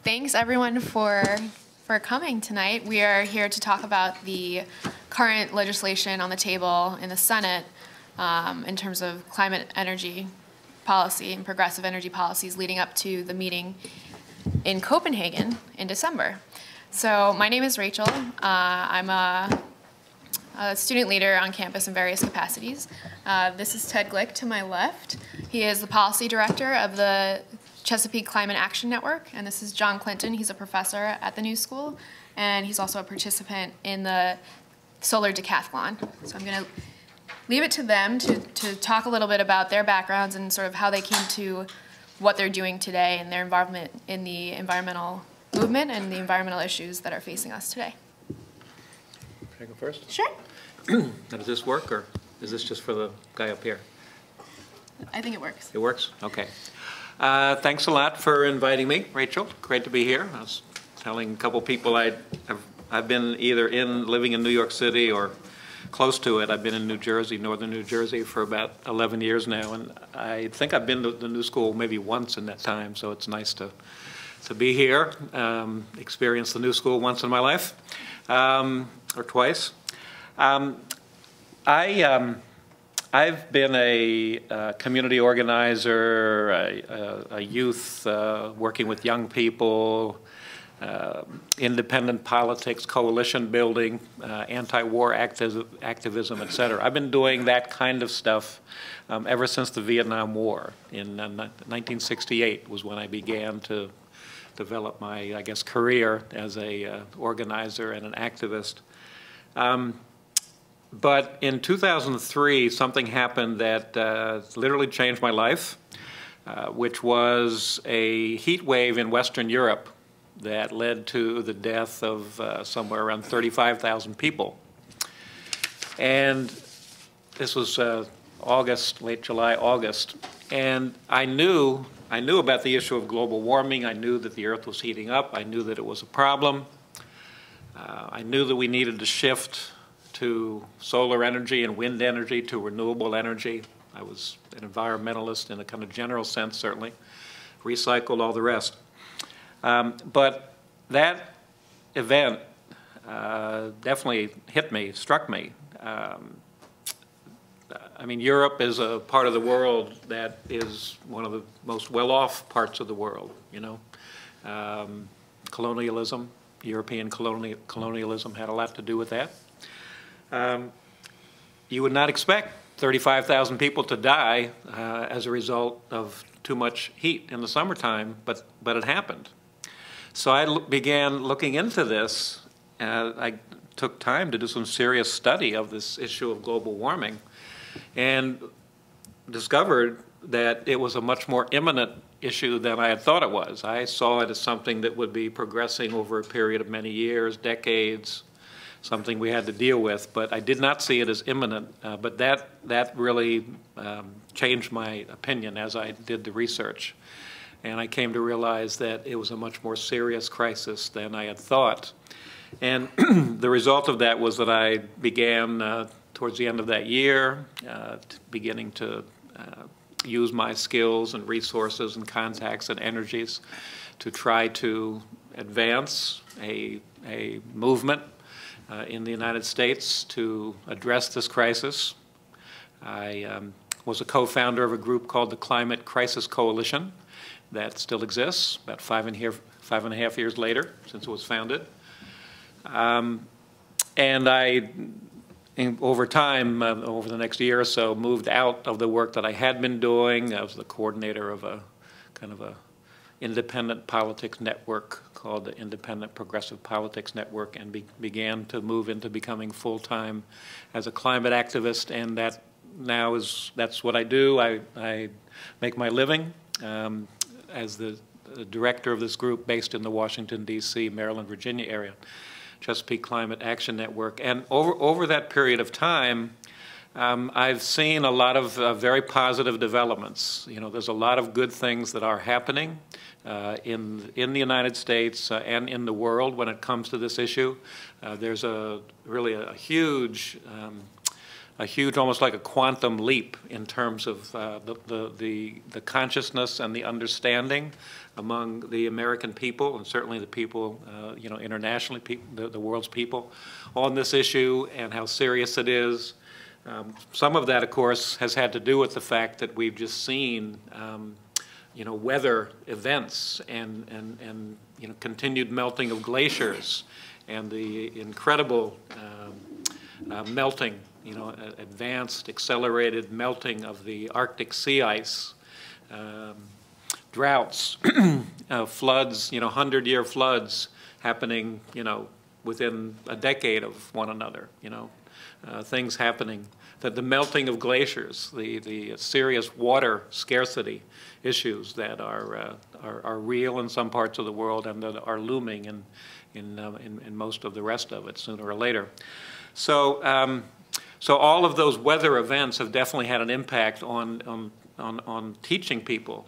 Thanks everyone for coming tonight. We are here to talk about the current legislation on the table in the Senate in terms of climate energy policy and progressive energy policies leading up to the meeting in Copenhagen in December. So my name is Rachel. I'm a student leader on campus in various capacities. This is Ted Glick to my left. He is the policy director of the Chesapeake Climate Action Network, and this is John Clinton. He's a professor at the New School, and he's also a participant in the Solar Decathlon. So I'm going to leave it to them to talk a little bit about their backgrounds and sort of how they came to what they're doing today and their involvement in the environmental movement and the environmental issues that are facing us today. Can I go first? Sure. Now, does this work, or is this just for the guy up here? I think it works. It works? Okay. Thanks a lot for inviting me, Rachel. Great to be here. I was telling a couple people I've been either living in New York City or close to it. I've been in New Jersey, northern New Jersey, for about 11 years now, and I think I've been to the New School maybe once in that time, so it's nice to be here, experience the New School once in my life, or twice. I've been a community organizer, a youth working with young people, independent politics, coalition building, anti-war activism, etc. I've been doing that kind of stuff ever since the Vietnam War. In 1968 was when I began to develop my, I guess, career as a organizer and an activist. But in 2003, something happened that literally changed my life, which was a heat wave in Western Europe that led to the death of somewhere around 35,000 people. And this was August, late July, August. And I knew about the issue of global warming. I knew that the Earth was heating up. I knew that it was a problem. I knew that we needed to shift to solar energy and wind energy, to renewable energy. I was an environmentalist in a kind of general sense, certainly. Recycled, all the rest. But that event definitely hit me, struck me. I mean, Europe is a part of the world that is one of the most well-off parts of the world, you know. Colonialism, European colonialism had a lot to do with that. You would not expect 35,000 people to die as a result of too much heat in the summertime, but it happened. So I began looking into this, and I took time to do some serious study of this issue of global warming, and discovered that it was a much more imminent issue than I had thought it was. I saw it as something that would be progressing over a period of many years, decades, something we had to deal with, but I did not see it as imminent. But that really changed my opinion as I did the research. And I came to realize that it was a much more serious crisis than I had thought. And the result of that was that I began, towards the end of that year, beginning to use my skills and resources and contacts and energies to try to advance a movement in the United States to address this crisis. I was a co-founder of a group called the Climate Crisis Coalition that still exists, about five and a half years later since it was founded. And I, over time, over the next year or so, moved out of the work that I had been doing. I was the coordinator of a kind of a independent politics network called the Independent Progressive Politics Network, and began to move into becoming full-time as a climate activist, and that now that's what I do. I make my living as the director of this group based in the Washington, D.C., Maryland, Virginia area, Chesapeake Climate Action Network. And over that period of time, I've seen a lot of very positive developments. You know, there's a lot of good things that are happening in the United States and in the world when it comes to this issue. There's really a huge a huge, almost like a quantum leap in terms of the consciousness and the understanding among the American people, and certainly the people, you know, internationally, the world's people, on this issue and how serious it is. Some of that, of course, has had to do with the fact that we've just seen, you know, weather events and you know, continued melting of glaciers and the incredible melting, you know, advanced, accelerated melting of the Arctic sea ice, droughts, floods, you know, 100-year floods happening, you know, within a decade of one another, you know, things happening, that the melting of glaciers, the serious water scarcity issues that are real in some parts of the world and that are looming in most of the rest of it sooner or later. So, so all of those weather events have definitely had an impact on teaching people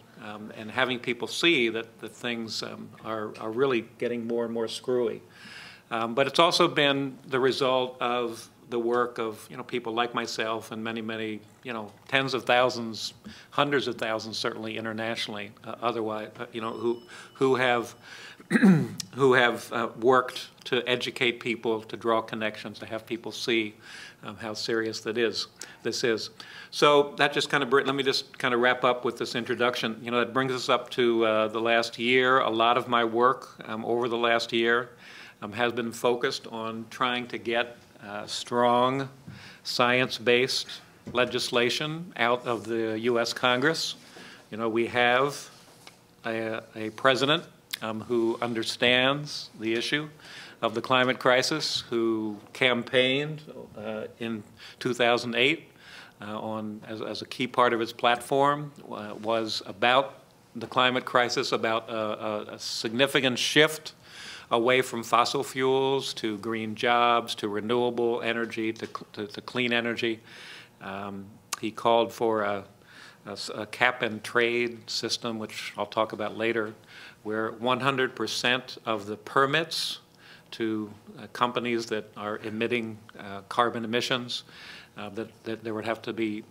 and having people see that things are really getting more and more screwy. But it's also been the result of the work of, you know, people like myself and many, many, you know, tens of thousands, hundreds of thousands, certainly internationally, otherwise, you know, who have who have worked to educate people, to draw connections, to have people see how serious this is. So that just kind of, let me just kind of wrap up with this introduction. You know, that brings us up to the last year. A lot of my work over the last year has been focused on trying to get strong science-based legislation out of the U.S. Congress. You know, we have a president who understands the issue of the climate crisis, who campaigned in 2008 as a key part of his platform was about the climate crisis, about a significant shift away from fossil fuels to green jobs, to renewable energy, to clean energy. He called for a cap and trade system, which I'll talk about later, where 100% of the permits to companies that are emitting carbon emissions, that there would have to be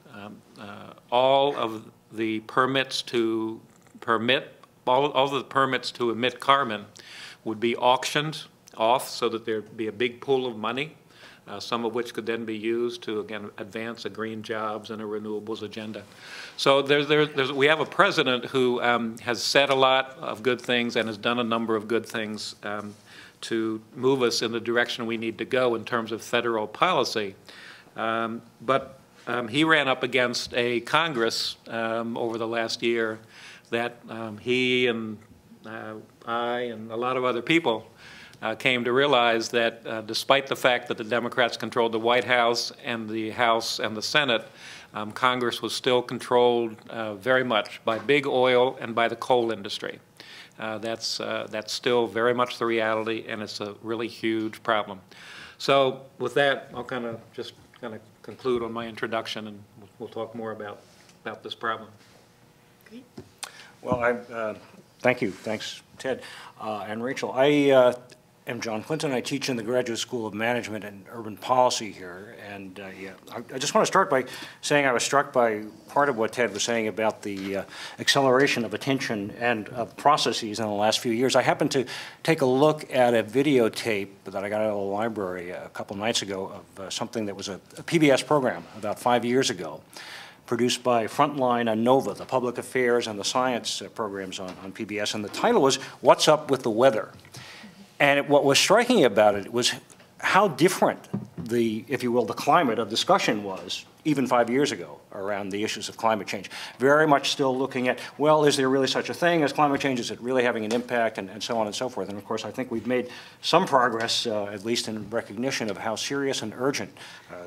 all of the permits to all of the permits to emit carbon would be auctioned off so that there'd be a big pool of money, some of which could then be used to, again, advance a green jobs and a renewables agenda. So we have a president who has said a lot of good things and has done a number of good things to move us in the direction we need to go in terms of federal policy. But he ran up against a Congress over the last year that he and I and a lot of other people came to realize that despite the fact that the Democrats controlled the White House and the Senate, Congress was still controlled very much by big oil and by the coal industry. That's still very much the reality, and it's a really huge problem. So with that, I'll just conclude on my introduction, and we'll talk more about this problem. Great. Well, thank you. Thanks, Ted and Rachel. I am John Clinton. I teach in the Graduate School of Management and Urban Policy here. And yeah, I just want to start by saying I was struck by part of what Ted was saying about the acceleration of attention and of processes in the last few years. I happened to take a look at a videotape that I got out of the library a couple nights ago of something that was a PBS program about 5 years ago, produced by Frontline and NOVA, the public affairs and the science programs on PBS, and the title was "What's Up with the Weather?" And what was striking about it was how different the, if you will, the climate of discussion was even 5 years ago around the issues of climate change. Very much still looking at, well, is there really such a thing as climate change? Is it really having an impact? And so on and so forth. And of course, I think we've made some progress, at least in recognition of how serious and urgent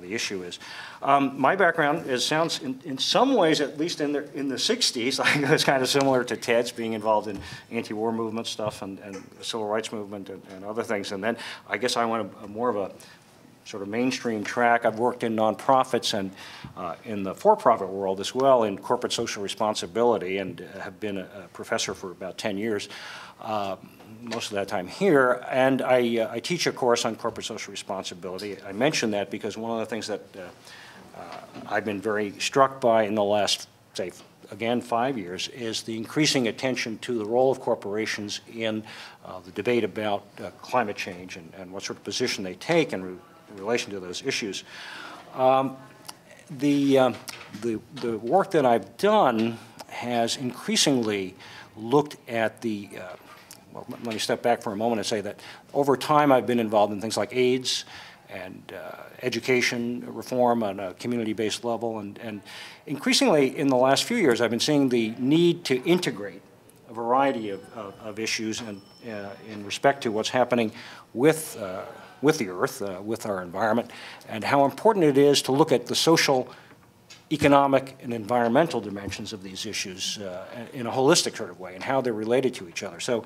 the issue is. My background sounds, in some ways, at least in the 60s, I think it's kind of similar to Ted's, being involved in anti-war movement stuff and the civil rights movement and other things. And then I guess I went more of a sort of mainstream track. I've worked in nonprofits and in the for-profit world as well in corporate social responsibility, and have been a professor for about 10 years, most of that time here. And I teach a course on corporate social responsibility. I mention that because one of the things that I've been very struck by in the last, say, again, 5 years, is the increasing attention to the role of corporations in the debate about climate change and what sort of position they take in relation to those issues. The work that I've done has increasingly looked at the, well, let me step back for a moment and say that over time I've been involved in things like AIDS and education reform on a community-based level, and increasingly in the last few years I've been seeing the need to integrate a variety of issues and, in respect to what's happening with the Earth, with our environment, and how important it is to look at the social, economic, and environmental dimensions of these issues in a holistic sort of way, and how they're related to each other. So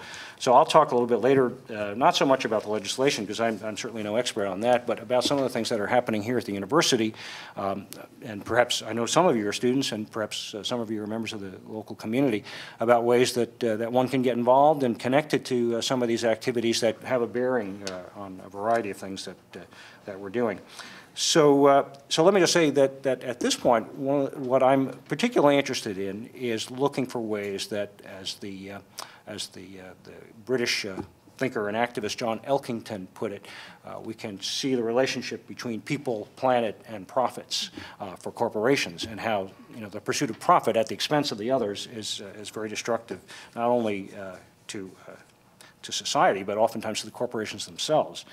I'll talk a little bit later, not so much about the legislation, because I'm certainly no expert on that, but about some of the things that are happening here at the university. And perhaps I know some of you are students, and perhaps some of you are members of the local community, about ways that, that one can get involved and connected to some of these activities that have a bearing on a variety of things that we're doing. So, so let me just say that at this point, what I'm particularly interested in is looking for ways that, as the British thinker and activist John Elkington put it, we can see the relationship between people, planet, and profits for corporations, and how, you know, the pursuit of profit at the expense of the others is very destructive, not only to society, but oftentimes to the corporations themselves.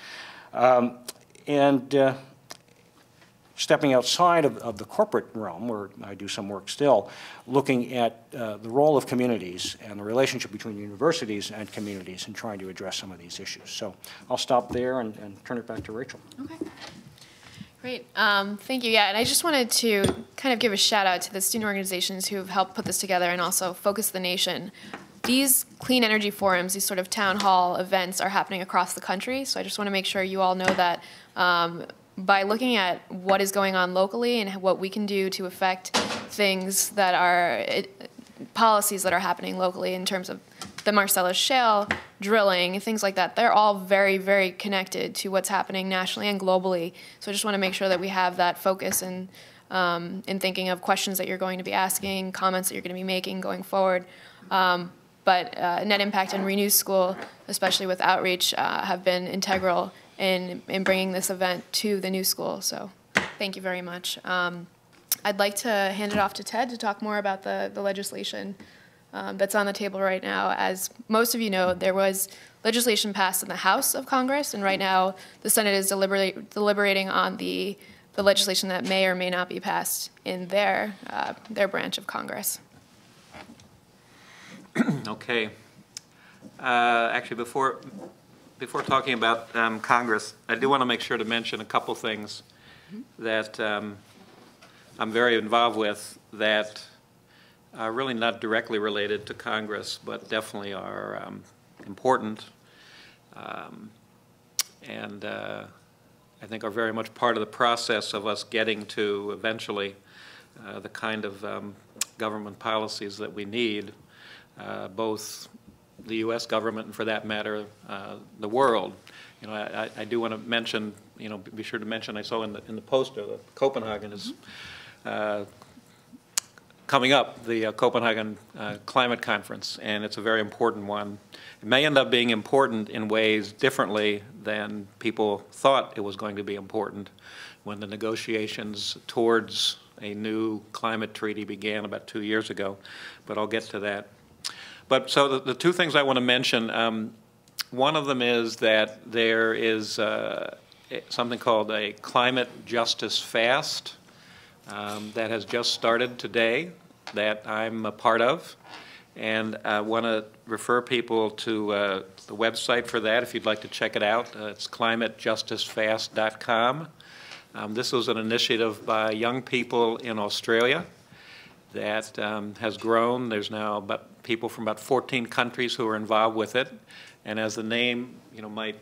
Stepping outside of the corporate realm, where I do some work still, looking at the role of communities and the relationship between universities and communities in trying to address some of these issues. So I'll stop there and turn it back to Rachel. Okay. Great. Thank you. Yeah, and I just wanted to kind of give a shout out to the student organizations who have helped put this together and also focus the nation. These clean energy forums, these sort of town hall events, are happening across the country, so I just want to make sure you all know that by looking at what is going on locally and what we can do to affect things that are policies that are happening locally in terms of the Marcellus Shale, drilling, things like that, they're all very, very connected to what's happening nationally and globally. So I just want to make sure that we have that focus in thinking of questions that you're going to be asking, comments that you're going to be making going forward. But Net Impact and Renew School, especially with outreach, have been integral in bringing this event to the new school. So thank you very much. I'd like to hand it off to Ted to talk more about the legislation that's on the table right now. As most of you know, there was legislation passed in the House of Congress, and right now the Senate is deliberating on the legislation that may or may not be passed in their branch of Congress. Okay. Actually, before talking about Congress, I do want to make sure to mention a couple things that I'm very involved with that are really not directly related to Congress, but definitely are important, and I think are very much part of the process of us getting to eventually the kind of government policies that we need, both the U.S. government and, for that matter, the world. You know, I do want to mention, you know, be sure to mention, I saw in the poster that Copenhagen is coming up, the Copenhagen Climate Conference, and it's a very important one. It may end up being important in ways differently than people thought it was going to be important when the negotiations towards a new climate treaty began about 2 years ago, but I'll get to that. But so the two things I want to mention, one of them is that there is something called a climate justice fast that has just started today that I'm a part of. And I want to refer people to the website for that if you'd like to check it out. It's climatejusticefast.com. This was an initiative by young people in Australia that has grown. There's now about people from about 14 countries who are involved with it, and as the name, you might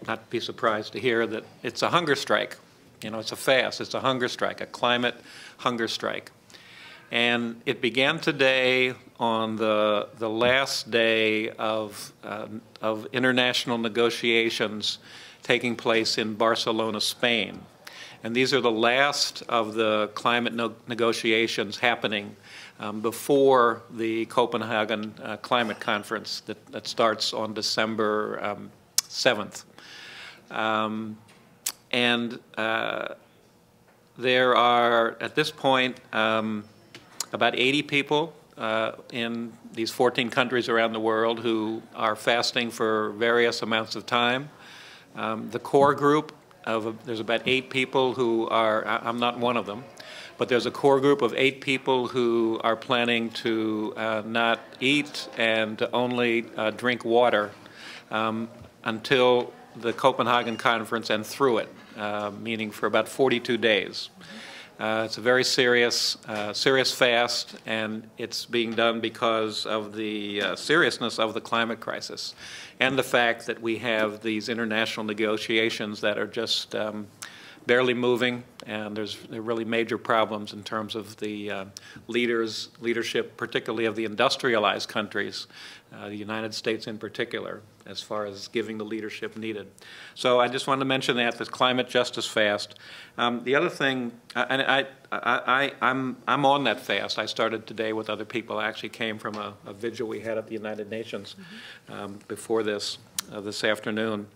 not be surprised to hear that it's a hunger strike. You know, it's a fast. It's a hunger strike, a climate hunger strike, and it began today on the last day of international negotiations taking place in Barcelona, Spain. And these are the last of the climate negotiations happening before the Copenhagen Climate Conference that starts on December 7th. There are, at this point, about 80 people in these 14 countries around the world who are fasting for various amounts of time. The core group there's about 8 people who are, I'm not one of them, but there's a core group of 8 people who are planning to not eat and to only drink water until the Copenhagen Conference and through it, meaning for about 42 days. It's a very serious fast, and it's being done because of the seriousness of the climate crisis and the fact that we have these international negotiations that are just barely moving, and there are really major problems in terms of the leadership, particularly of the industrialized countries, the United States in particular, as far as giving the leadership needed. So I just wanted to mention that, this climate justice fast. The other thing, and I'm on that fast. I started today with other people. I actually came from a vigil we had at the United Nations before this afternoon.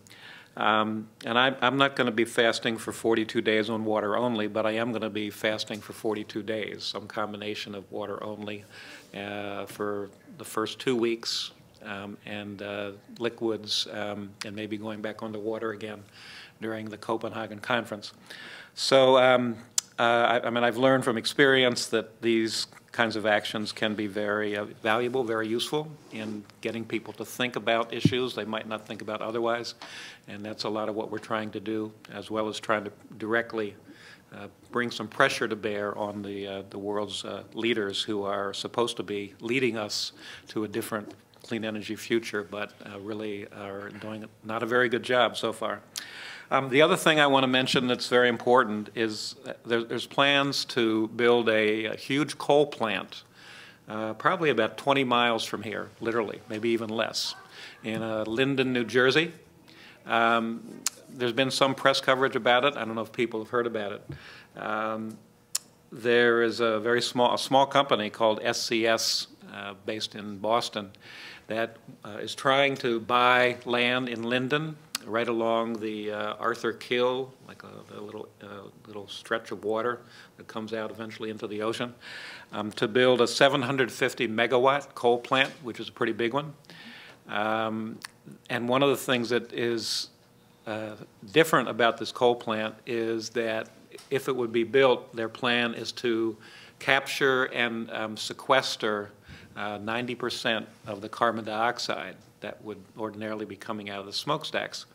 And I'm not going to be fasting for 42 days on water only, but I am going to be fasting for 42 days, some combination of water only for the first 2 weeks, and liquids, and maybe going back onto water again during the Copenhagen Conference. So, I mean, I've learned from experience that these kinds of actions can be very valuable, very useful in getting people to think about issues they might not think about otherwise. And that's a lot of what we're trying to do, as well as trying to directly bring some pressure to bear on the world's leaders who are supposed to be leading us to a different clean energy future, but really are doing not a very good job so far. The other thing I want to mention that's very important is there's plans to build a huge coal plant, probably about 20 miles from here, literally, maybe even less, in Linden, New Jersey. There's been some press coverage about it. I don't know if people have heard about it. There is a very small company called SCS, based in Boston, that is trying to buy land in Linden, right along the Arthur Kill, like a little stretch of water that comes out eventually into the ocean, to build a 750 megawatt coal plant, which is a pretty big one. And one of the things that is different about this coal plant is that if it would be built, their plan is to capture and sequester 90% of the carbon dioxide that would ordinarily be coming out of the smokestacks.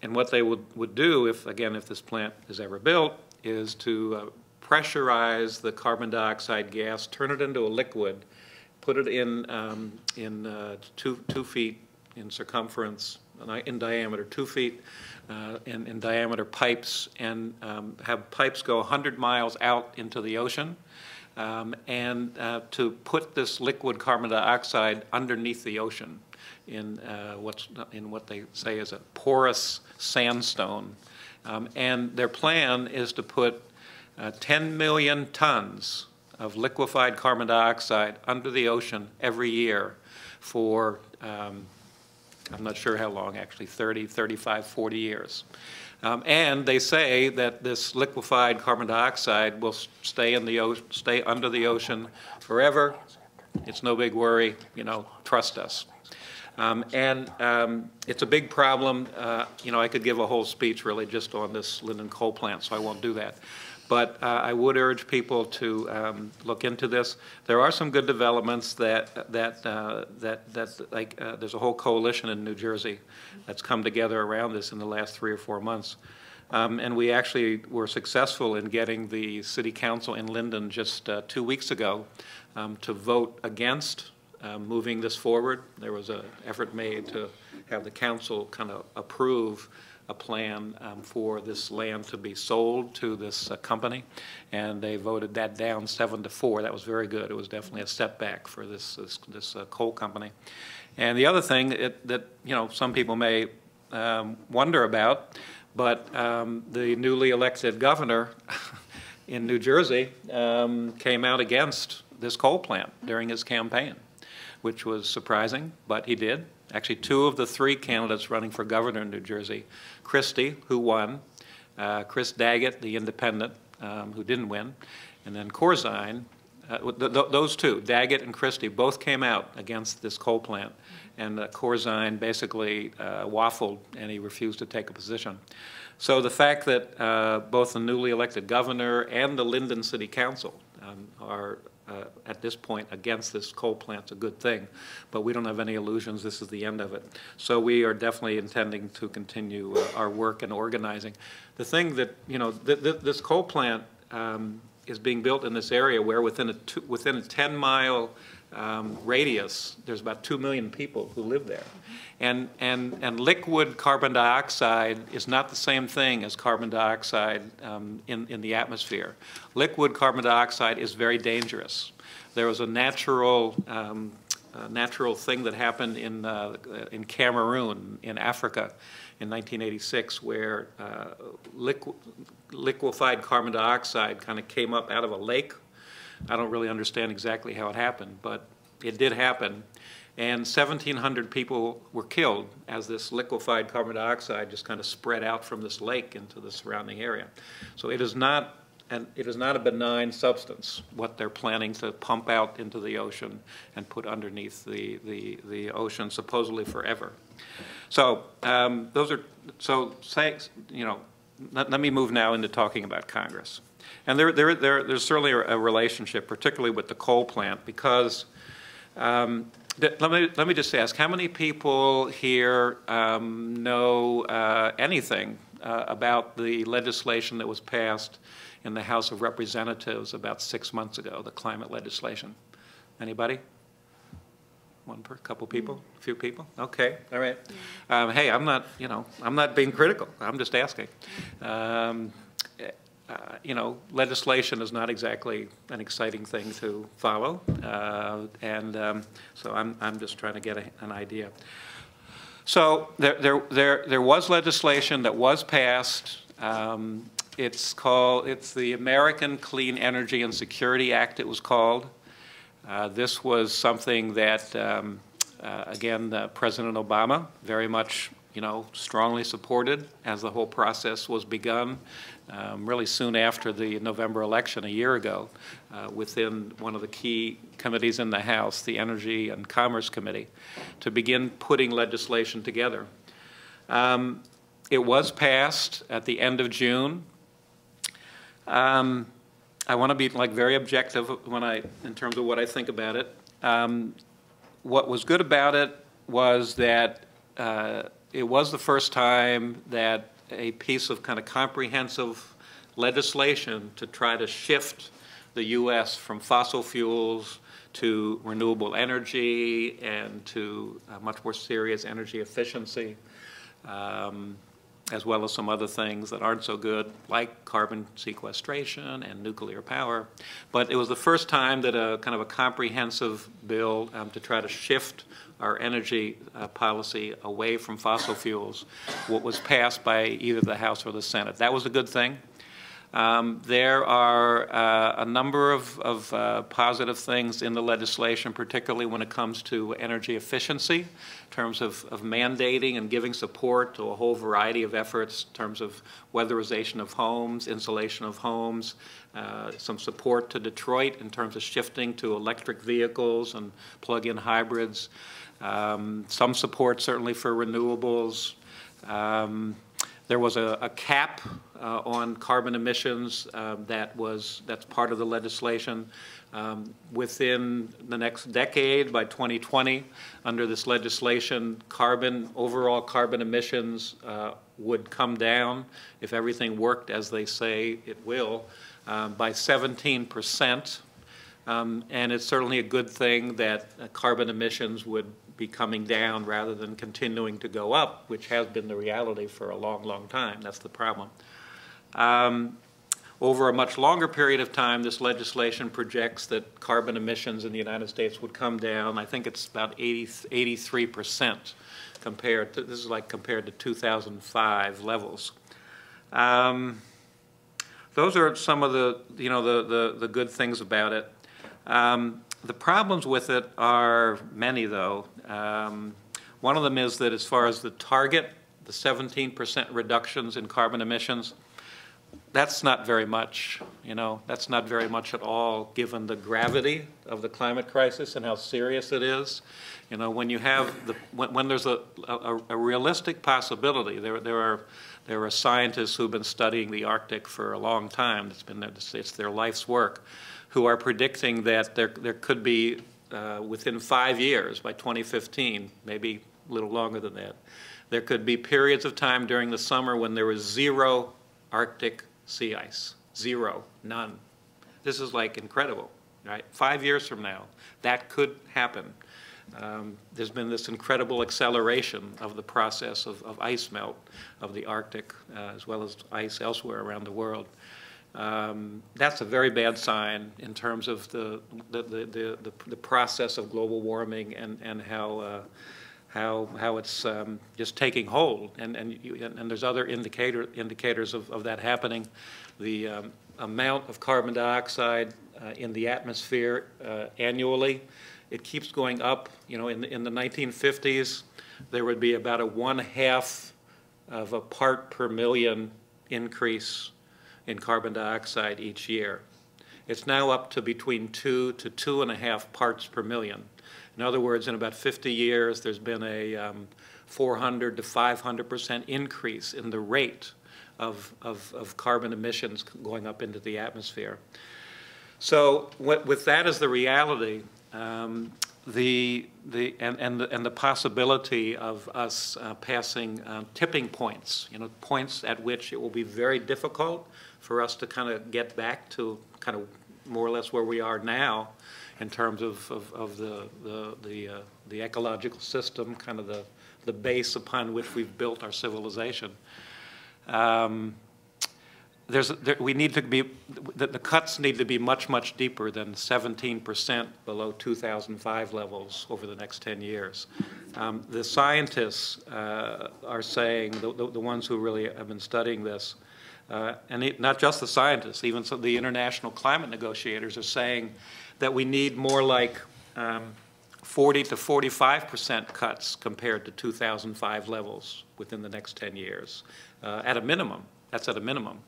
And what they would do, if this plant is ever built, is to pressurize the carbon dioxide gas, turn it into a liquid, put it in 2 feet in circumference, in diameter, 2 feet in diameter pipes, and have pipes go 100 miles out into the ocean, and to put this liquid carbon dioxide underneath the ocean in what they say is a porous sandstone. And their plan is to put 10 million tons of liquefied carbon dioxide under the ocean every year for, I'm not sure how long actually, 30, 35, 40 years. And they say that this liquefied carbon dioxide will stay under the ocean forever. It's no big worry, trust us. It's a big problem. I could give a whole speech really just on this Linden coal plant, so I won't do that. But I would urge people to look into this. There are some good developments there's a whole coalition in New Jersey that's come together around this in the last 3 or 4 months. And we actually were successful in getting the city council in Linden just 2 weeks ago to vote against moving this forward. There was an effort made to have the council kind of approve a plan for this land to be sold to this company, and they voted that down 7-4. That was very good. It was definitely a setback for this coal company. And the other thing that some people may wonder about, But the newly elected governor in New Jersey came out against this coal plant during his campaign, which was surprising, but he did. Actually, 2 of the 3 candidates running for governor in New Jersey, Christie, who won, Chris Daggett, the independent, who didn't win, and then Corzine, those 2, Daggett and Christie, both came out against this coal plant. And Corzine basically waffled, and he refused to take a position. So the fact that both the newly elected governor and the Linden City Council are at this point against this coal plant is a good thing, but we don't have any illusions this is the end of it. So we are definitely intending to continue our work and organizing. The thing that, you know, this coal plant is being built in this area where within a 10-mile radius, there's about 2 million people who live there. And liquid carbon dioxide is not the same thing as carbon dioxide in the atmosphere. Liquid carbon dioxide is very dangerous. There was a natural thing that happened in Cameroon, in Africa, in 1986, where liquefied carbon dioxide kind of came up out of a lake. I don't really understand exactly how it happened, but it did happen. And 1,700 people were killed as this liquefied carbon dioxide just kind of spread out from this lake into the surrounding area. So it is not a benign substance, what they're planning to pump out into the ocean and put underneath the ocean supposedly forever. So let me move now into talking about Congress. And there's certainly a relationship, particularly with the coal plant, because let me just ask, how many people here know anything about the legislation that was passed in the House of Representatives about 6 months ago, the climate legislation? Anybody? One per couple people, a few people. Okay, all right. Hey, I'm not being critical. I'm just asking. You know, legislation is not exactly an exciting thing to follow, so I'm just trying to get an idea. So there was legislation that was passed. It's the American Clean Energy and Security Act, it was called. This was something that, again, President Obama very much, strongly supported as the whole process was begun, really soon after the November election a year ago, within one of the key committees in the House, the Energy and Commerce Committee, to begin putting legislation together. It was passed at the end of June. I want to be very objective in terms of what I think about it. What was good about it was that it was the first time that a piece of kind of comprehensive legislation to try to shift the U.S. from fossil fuels to renewable energy and to much more serious energy efficiency, as well as some other things that aren't so good, like carbon sequestration and nuclear power. But it was the first time that a kind of a comprehensive bill to try to shift our energy policy away from fossil fuels, what was passed by either the House or the Senate. That was a good thing. There are a number of positive things in the legislation, particularly when it comes to energy efficiency, in terms of mandating and giving support to a whole variety of efforts in terms of weatherization of homes, insulation of homes, some support to Detroit in terms of shifting to electric vehicles and plug-in hybrids, some support certainly for renewables. There was a cap on carbon emissions that's part of the legislation. Within the next decade, by 2020, under this legislation, overall carbon emissions would come down, if everything worked as they say it will, by 17%. And it's certainly a good thing that carbon emissions would be coming down rather than continuing to go up, which has been the reality for a long, long time. That's the problem. Over a much longer period of time, this legislation projects that carbon emissions in the United States would come down. I think it's about 83% compared to 2005 levels. Those are some of the, the good things about it. The problems with it are many, though. One of them is that as far as the target, the 17% reductions in carbon emissions, that's not very much, that's not very much at all given the gravity of the climate crisis and how serious it is. When you have when there's a realistic possibility, there are scientists who've been studying the Arctic for a long time. It's their life's work, who are predicting that there could be within 5 years, by 2015, maybe a little longer than that, there could be periods of time during the summer when there was zero Arctic sea ice. Zero. None. This is like incredible, right? 5 years from now, that could happen. There's been this incredible acceleration of the process of ice melt of the Arctic, as well as ice elsewhere around the world. That's a very bad sign in terms of the process of global warming and how it's just taking hold, and there's other indicators of that happening. The amount of carbon dioxide in the atmosphere annually, it keeps going up. In the 1950s, there would be about a 1/2 of a part per million increase in carbon dioxide each year. It's now up to between 2 to 2.5 parts per million. In other words, in about 50 years, there's been a 400 to 500% increase in the rate of carbon emissions going up into the atmosphere. So with that as the reality, the possibility of us passing tipping points, points at which it will be very difficult for us to kind of get back to kind of more or less where we are now in terms of the ecological system, kind of the base upon which we've built our civilization. We need to be, the cuts need to be much, much deeper than 17% below 2005 levels over the next 10 years. The scientists are saying, the ones who really have been studying this, and not just the scientists, even some of the international climate negotiators are saying that we need more like 40 to 45% cuts compared to 2005 levels within the next 10 years, at a minimum. That's at a minimum.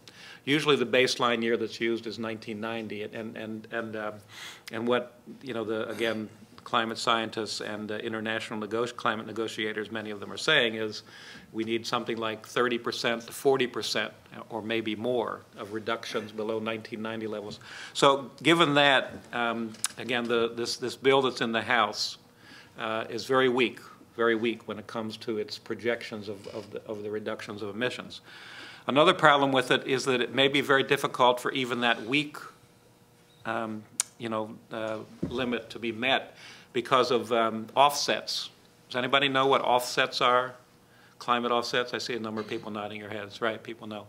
Usually the baseline year that's used is 1990, and what again, climate scientists and international climate negotiators, many of them are saying is we need something like 30% to 40% or maybe more of reductions below 1990 levels. So given that, again, this bill that's in the House is very weak when it comes to its projections of the reductions of emissions. Another problem with it is that it may be very difficult for even that weak limit to be met because of offsets. Does anybody know what offsets are? Climate offsets? I see a number of people nodding their heads. Right, people know.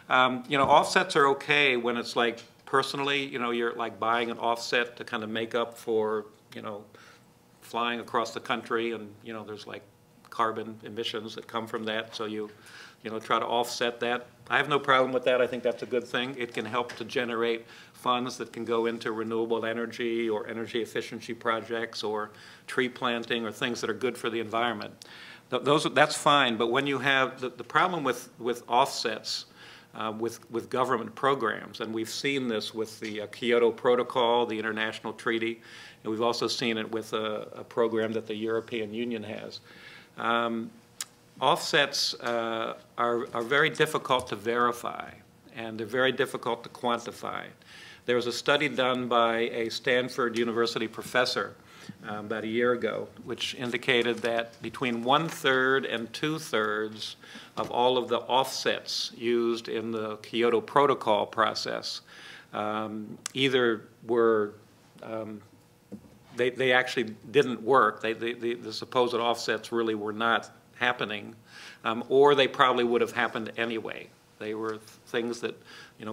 Offsets are okay when it's like personally, you're like buying an offset to kind of make up for, flying across the country and, there's like carbon emissions that come from that, so you try to offset that. I have no problem with that. I think that's a good thing. It can help to generate funds that can go into renewable energy or energy efficiency projects or tree planting or things that are good for the environment. That's fine, but when you have the problem with offsets with government programs, and we've seen this with the Kyoto Protocol, the international treaty, and we've also seen it with a program that the European Union has. Offsets are very difficult to verify, and they're very difficult to quantify. There was a study done by a Stanford University professor about a year ago, which indicated that between 1/3 and 2/3 of all of the offsets used in the Kyoto Protocol process either were they actually didn't work. The supposed offsets really were not happening, or they probably would have happened anyway. They were things that,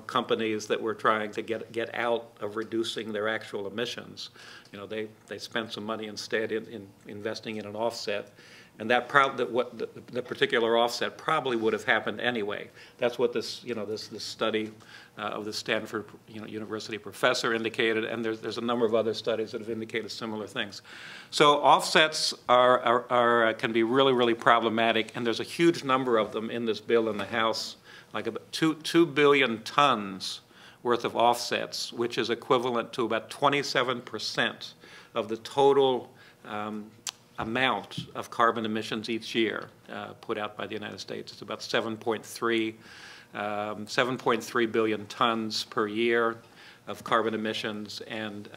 companies that were trying to get out of reducing their actual emissions, they spent some money instead in investing in an offset, And that the particular offset probably would have happened anyway. That's what this, this study of the Stanford, University professor indicated, and there's a number of other studies that have indicated similar things. So offsets can be really, really problematic, and there's a huge number of them in this bill in the House, like about 2 billion tons worth of offsets, which is equivalent to about 27% of the total amount of carbon emissions each year put out by the United States. It's about 7.3 billion tons per year of carbon emissions, and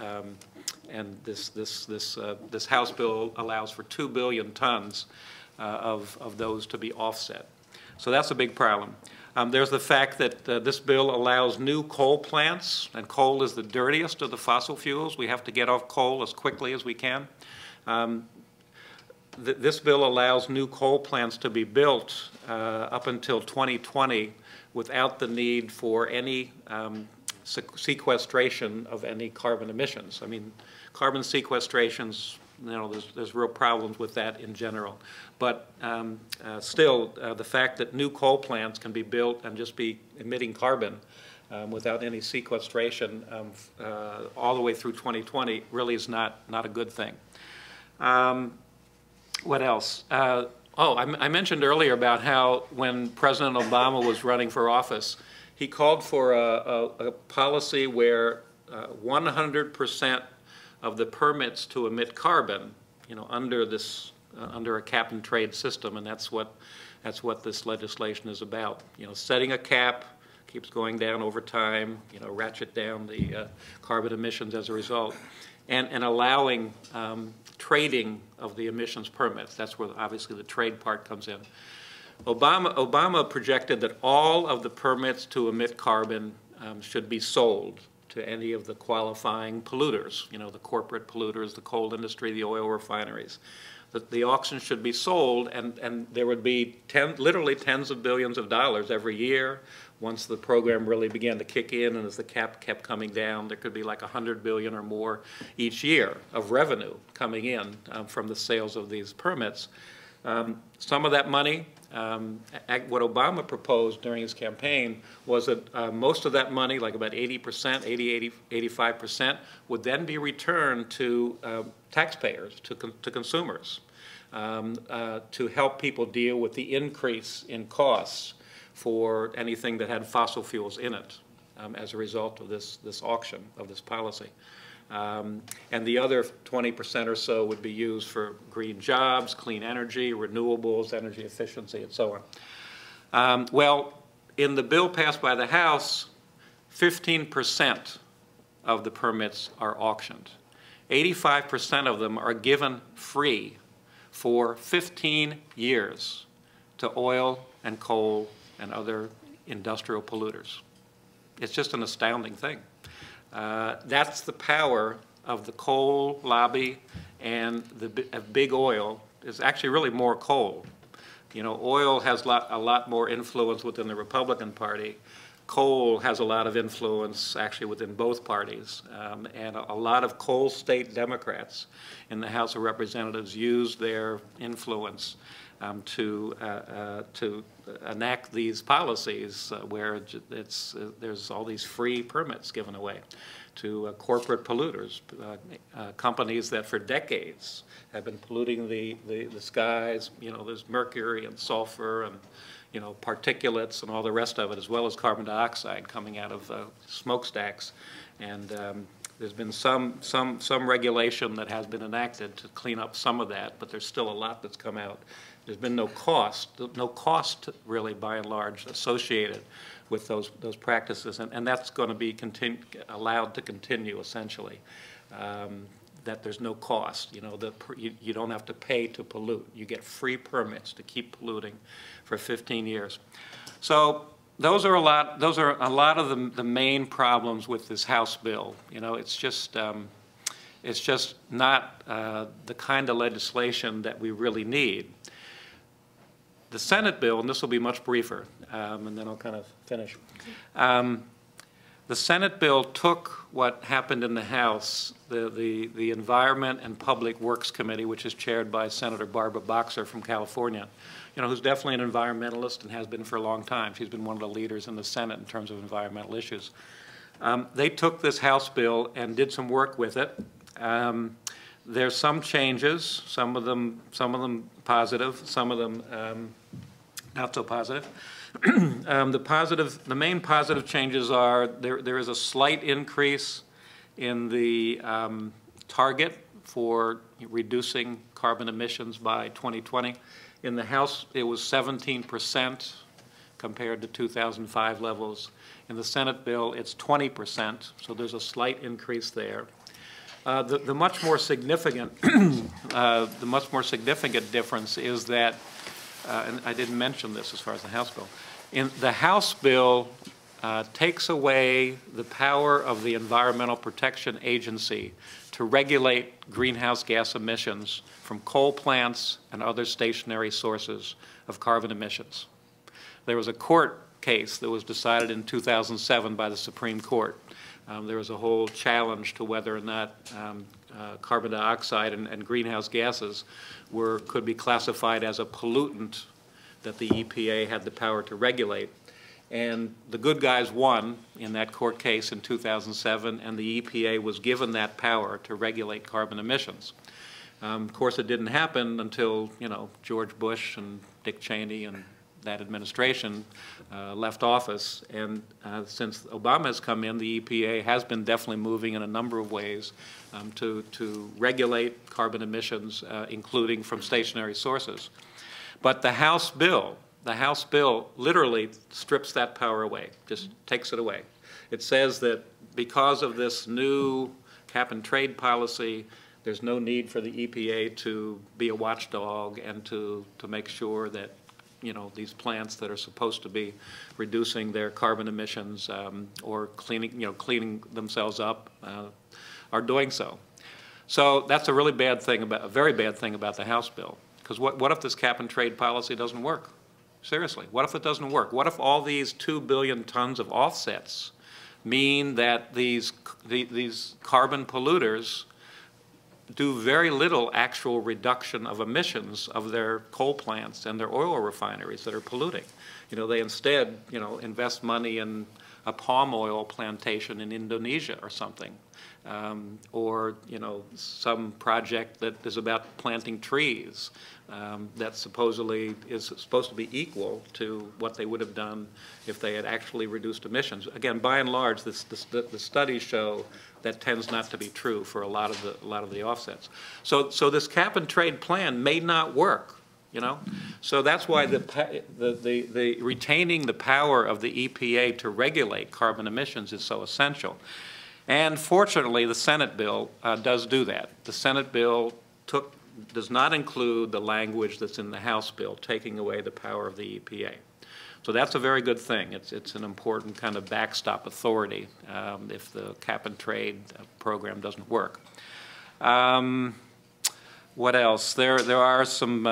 this House bill allows for 2 billion tons of those to be offset. So that's a big problem. There's the fact that this bill allows new coal plants, and coal is the dirtiest of the fossil fuels. We have to get off coal as quickly as we can. This bill allows new coal plants to be built up until 2020 without the need for any sequestration of any carbon emissions. I mean, carbon sequestrations, there's real problems with that in general. But still, the fact that new coal plants can be built and just be emitting carbon without any sequestration all the way through 2020 really is not a good thing. What else? I mentioned earlier about how when President Obama was running for office, he called for a policy where 100% of the permits to emit carbon, under a cap and trade system, and that's what this legislation is about. Setting a cap, keeps going down over time, ratchet down the carbon emissions as a result, and allowing trading of the emissions permits. That's where obviously the trade part comes in. Obama projected that all of the permits to emit carbon should be sold to any of the qualifying polluters, the corporate polluters, the coal industry, the oil refineries. The auction should be sold, and there would be literally tens of billions of dollars every year. Once the program really began to kick in and as the cap kept coming down, there could be like 100 billion or more each year of revenue coming in from the sales of these permits. Some of that money, what Obama proposed during his campaign was that most of that money, like about 80%, 85%, would then be returned to taxpayers, to consumers, to help people deal with the increase in costs for anything that had fossil fuels in it as a result of this auction, of this policy. And the other 20% or so would be used for green jobs, clean energy, renewables, energy efficiency, and so on. Well, in the bill passed by the House, 15% of the permits are auctioned. 85% of them are given free for 15 years to oil and coal and other industrial polluters. It's just an astounding thing. That's the power of the coal lobby and the big oil. Is actually really more coal. Oil has a lot more influence within the Republican Party. Coal has a lot of influence actually within both parties. And a lot of coal state Democrats in the House of Representatives use their influence to enact these policies where there's all these free permits given away to corporate polluters, companies that for decades have been polluting the skies. There's mercury and sulfur and particulates and all the rest of it, as well as carbon dioxide coming out of smokestacks. And there's been some regulation that has been enacted to clean up some of that, but there's still a lot that's come out. There's been no cost really, by and large, associated with those practices, and that's going to be allowed to continue essentially. That there's no cost. You don't have to pay to pollute. You get free permits to keep polluting for 15 years. So those are a lot of the main problems with this House bill. It's just not the kind of legislation that we really need. The Senate bill, and this will be much briefer, and then I'll kind of finish. The Senate bill took what happened in the House, the Environment and Public Works Committee, which is chaired by Senator Barbara Boxer from California, who's definitely an environmentalist and has been for a long time. She's been one of the leaders in the Senate in terms of environmental issues. They took this House bill and did some work with it. There's some changes, some of them positive, some of them not so positive. The main positive changes are there is a slight increase in the target for reducing carbon emissions by 2020. In the House, it was 17% compared to 2005 levels. In the Senate bill, it's 20%, so there's a slight increase there. The much more significant difference is that, and I didn't mention this as far as the House bill. In the House bill takes away the power of the Environmental Protection Agency to regulate greenhouse gas emissions from coal plants and other stationary sources of carbon emissions. There was a court case that was decided in 2007 by the Supreme Court. There was a whole challenge to whether or not carbon dioxide and greenhouse gases could be classified as a pollutant that the EPA had the power to regulate. And the good guys won in that court case in 2007, and the EPA was given that power to regulate carbon emissions. Of course, it didn't happen until, George Bush and Dick Cheney and that administration left office. And since Obama has come in, the EPA has been definitely moving in a number of ways to regulate carbon emissions, including from stationary sources. But the House bill literally strips that power away, just takes it away. It says that because of this new cap-and-trade policy, there's no need for the EPA to be a watchdog and to make sure that these plants that are supposed to be reducing their carbon emissions or cleaning themselves up are doing so. So that's a really bad thing a very bad thing about the House bill. Because what if this cap-and-trade policy doesn't work? Seriously, what if it doesn't work? What if all these 2 billion tons of offsets mean that these carbon polluters do very little actual reduction of emissions of their coal plants and their oil refineries that are polluting? They instead, invest money in a palm oil plantation in Indonesia or something, or some project that is about planting trees that supposedly is supposed to be equal to what they would have done if they had actually reduced emissions. Again, by and large, the studies show that tends not to be true for a lot of the offsets. So this cap-and-trade plan may not work. So that's why the retaining the power of the EPA to regulate carbon emissions is so essential. And fortunately, the Senate bill does do that. The Senate bill does not include the language that's in the House bill, taking away the power of the EPA. So that's a very good thing. It's an important kind of backstop authority if the cap-and-trade program doesn't work. What else? There are some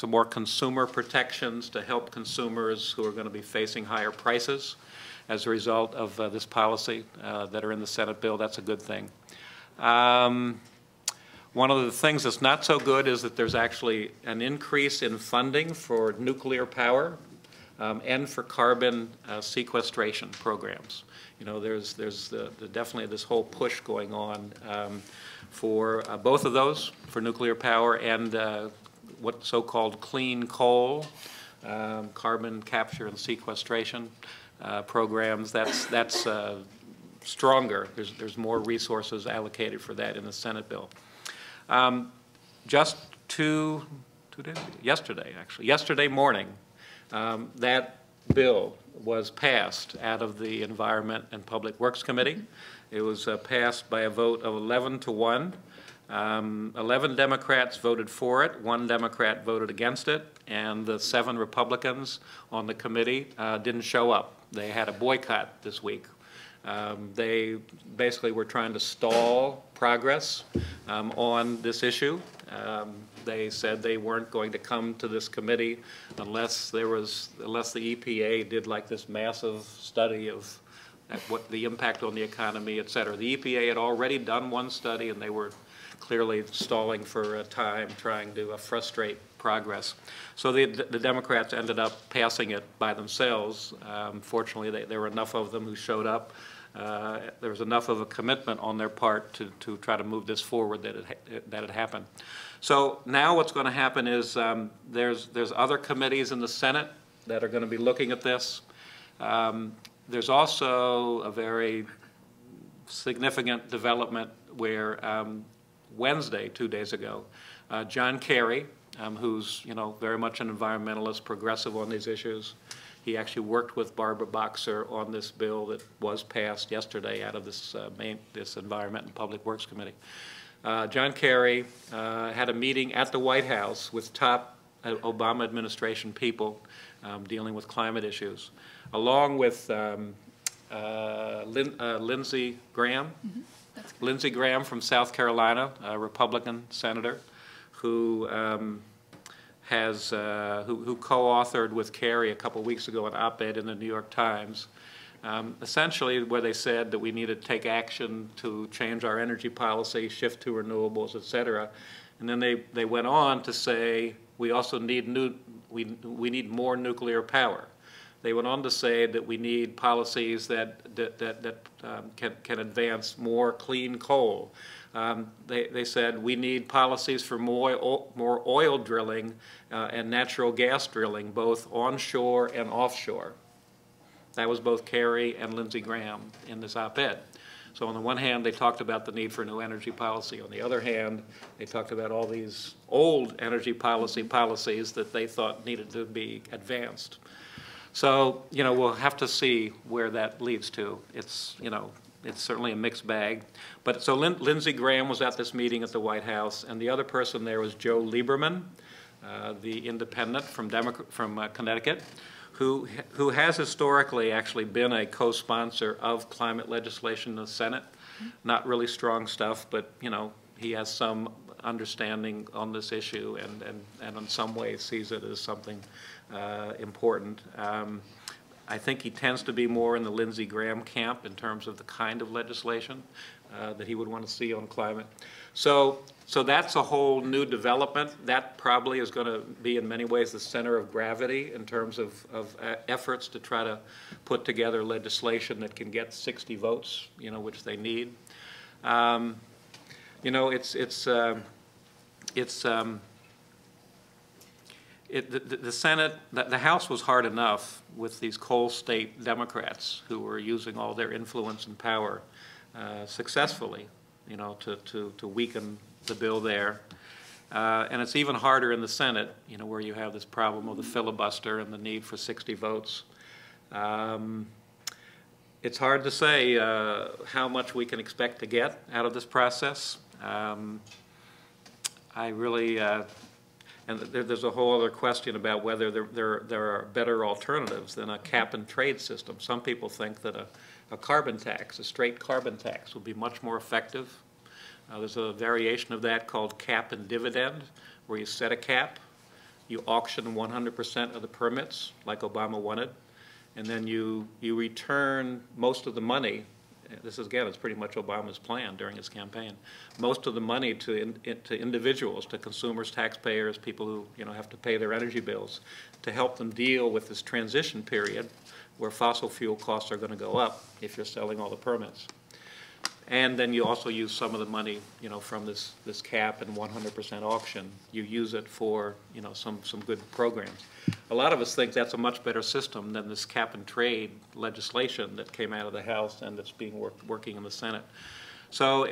more consumer protections to help consumers who are going to be facing higher prices as a result of this policy that are in the Senate bill. That's a good thing. One of the things that's not so good is that there's actually an increase in funding for nuclear power and for carbon sequestration programs. There's definitely this whole push going on for both of those, for nuclear power and what so-called clean coal, carbon capture and sequestration programs. That's stronger. There's more resources allocated for that in the Senate bill. Just yesterday morning, that bill was passed out of the Environment and Public Works Committee. It was passed by a vote of 11 to 1. 11 Democrats voted for it, 1 Democrat voted against it, and the 7 Republicans on the committee didn't show up. They had a boycott this week. They basically were trying to stall progress on this issue, They said they weren't going to come to this committee unless the EPA did like this massive study of what the impact on the economy, et cetera. The EPA had already done one study, and they were clearly stalling for time, trying to frustrate progress. So the Democrats ended up passing it by themselves. Fortunately, there were enough of them who showed up. There was enough of a commitment on their part to try to move this forward that it happened. So now what's going to happen is there's other committees in the Senate that are going to be looking at this. There's also a very significant development where Wednesday, 2 days ago, John Kerry, who's very much an environmentalist, progressive on these issues. He actually worked with Barbara Boxer on this bill that was passed yesterday out of this Environment and Public Works Committee. John Kerry had a meeting at the White House with top Obama administration people dealing with climate issues, along with Lindsey Graham. Mm-hmm. Lindsey Graham from South Carolina, a Republican senator, who co-authored with Kerry a couple weeks ago an op-ed in the New York Times, essentially where they said that we need to take action to change our energy policy, shift to renewables, et cetera. And then they went on to say we also need we need more nuclear power. They went on to say that we need policies that can advance more clean coal. They said we need policies for more oil drilling and natural gas drilling, both onshore and offshore. That was both Kerry and Lindsey Graham in this op-ed. So on the one hand, they talked about the need for new energy policy. On the other hand, they talked about all these old energy policies that they thought needed to be advanced. So, we'll have to see where that leads to. It's certainly a mixed bag. But so Lindsey Graham was at this meeting at the White House, and the other person there was Joe Lieberman, the independent from Connecticut, who has historically actually been a co-sponsor of climate legislation in the Senate. Not really strong stuff, but he has some understanding on this issue, and in some ways sees it as something important. I think he tends to be more in the Lindsey Graham camp in terms of the kind of legislation that he would want to see on climate. So that's a whole new development. That probably is going to be in many ways the center of gravity in terms of efforts to try to put together legislation that can get 60 votes, which they need. The Senate, the House was hard enough with these coal state Democrats who were using all their influence and power successfully, to weaken the bill there. And it's even harder in the Senate, where you have this problem of the filibuster and the need for 60 votes. It's hard to say how much we can expect to get out of this process. I really, and there's a whole other question about whether there are better alternatives than a cap and trade system. Some people think that a carbon tax, a straight carbon tax, would be much more effective. There's a variation of that called cap and dividend, where you set a cap, you auction 100% of the permits, like Obama wanted, and then you return most of the money. This is, again, it's pretty much Obama's plan during his campaign. Most of the money to individuals, to consumers, taxpayers, people who have to pay their energy bills, to help them deal with this transition period where fossil fuel costs are going to go up if you're selling all the permits. And then you also use some of the money, from this cap and 100% auction. You use it for, some good programs. A lot of us think that's a much better system than this cap and trade legislation that came out of the House and that's being working in the Senate. So,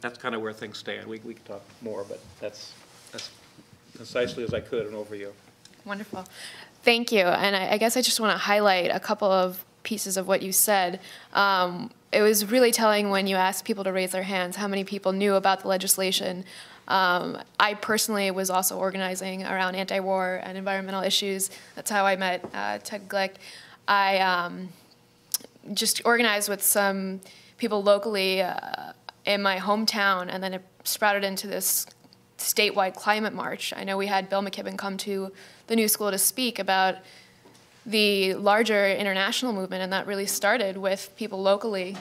that's kind of where things stand. We can talk more, but that's concisely as I could an overview. Wonderful. Thank you. And I guess I just want to highlight a couple of pieces of what you said. It was really telling when you asked people to raise their hands how many people knew about the legislation. I personally was also organizing around anti-war and environmental issues. That's how I met Ted Glick. I just organized with some people locally in my hometown, and then it sprouted into this statewide climate march. I know we had Bill McKibben come to the New School to speak about the larger international movement, and that really started with people locally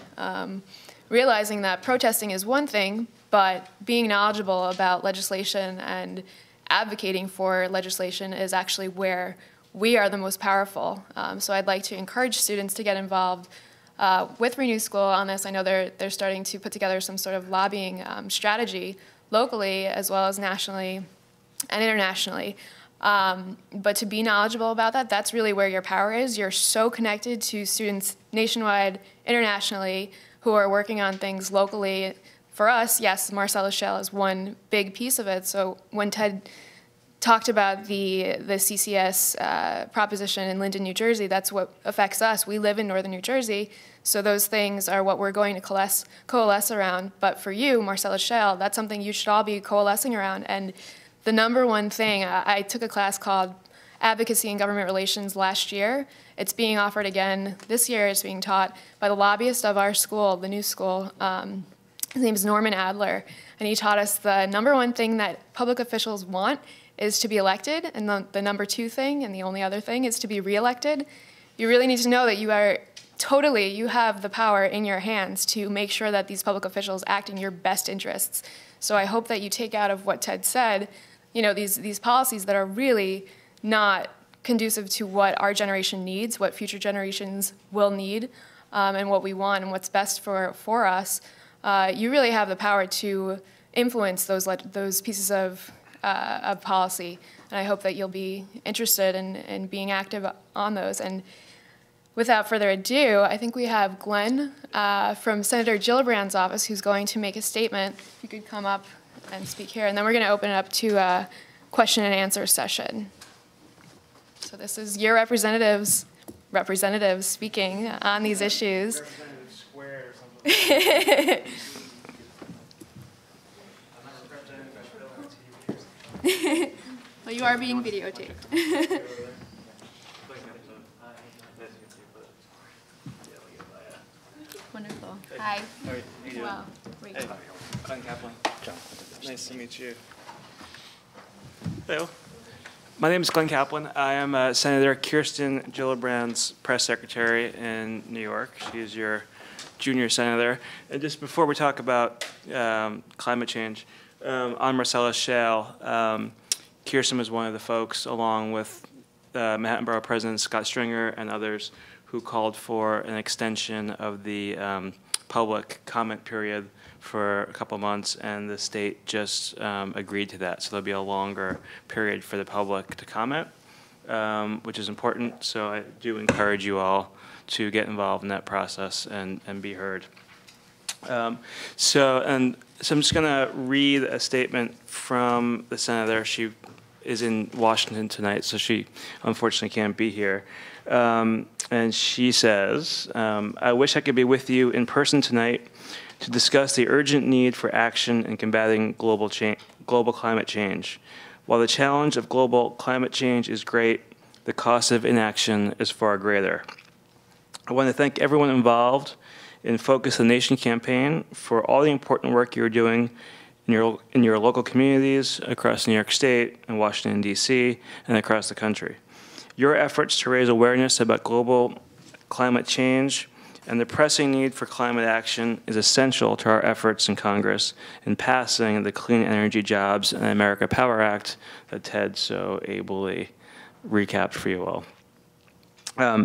realizing that protesting is one thing, but being knowledgeable about legislation and advocating for legislation is actually where we are the most powerful. So I'd like to encourage students to get involved with Renew School on this. I know they're starting to put together some sort of lobbying strategy locally as well as nationally and internationally. But to be knowledgeable about that, that's really where your power is. You're so connected to students nationwide, internationally, who are working on things locally. For us, yes, Marcellus Shale is one big piece of it. So when Ted talked about the CCS proposition in Linden, New Jersey, that's what affects us. We live in northern New Jersey, so those things are what we're going to coalesce around. But for you, Marcellus Shale, that's something you should all be coalescing around. And the number one thing, I took a class called Advocacy and Government Relations last year. It's being offered again this year. It's being taught by the lobbyist of our school, the New School. His name is Norman Adler, and he taught us the number one thing that public officials want is to be elected, and the number two thing, and the only other thing, is to be reelected. You really need to know that you have the power in your hands to make sure that these public officials act in your best interests. So I hope that you take out of what Ted said, these policies that are really not conducive to what our generation needs, what future generations will need, and what we want, and what's best for us. You really have the power to influence those pieces of policy, and I hope that you'll be interested in being active on those. And without further ado, I think we have Glenn from Senator Gillibrand's office who's going to make a statement. If you could come up and speak here, and then we're going to open it up to a question and answer session. So this is your representatives speaking on these issues. Representative Square or something. Well, you are being videotaped. Wonderful. Hi. How are you doing? Well, great. Hey, Glenn Kaplan. John. Nice to meet you. Hello. My name is Glenn Kaplan. I am Senator Kirsten Gillibrand's press secretary in New York. She is your junior senator. And just before we talk about climate change, on Marcellus Shale, Kirsten was one of the folks, along with Manhattan Borough President Scott Stringer and others, who called for an extension of the public comment period for a couple months, and the state just agreed to that. So there'll be a longer period for the public to comment, which is important. So I do encourage you all to get involved in that process and be heard. So I'm just going to read a statement from the senator. She is in Washington tonight, so she unfortunately can't be here. And she says, I wish I could be with you in person tonight to discuss the urgent need for action in combating global climate change. While the challenge of global climate change is great, the cost of inaction is far greater. I want to thank everyone involved in Focus the Nation campaign for all the important work you're doing in your local communities across New York State and Washington, D.C., and across the country. Your efforts to raise awareness about global climate change and the pressing need for climate action is essential to our efforts in Congress in passing the Clean Energy Jobs and America Power Act that Ted so ably recapped for you all.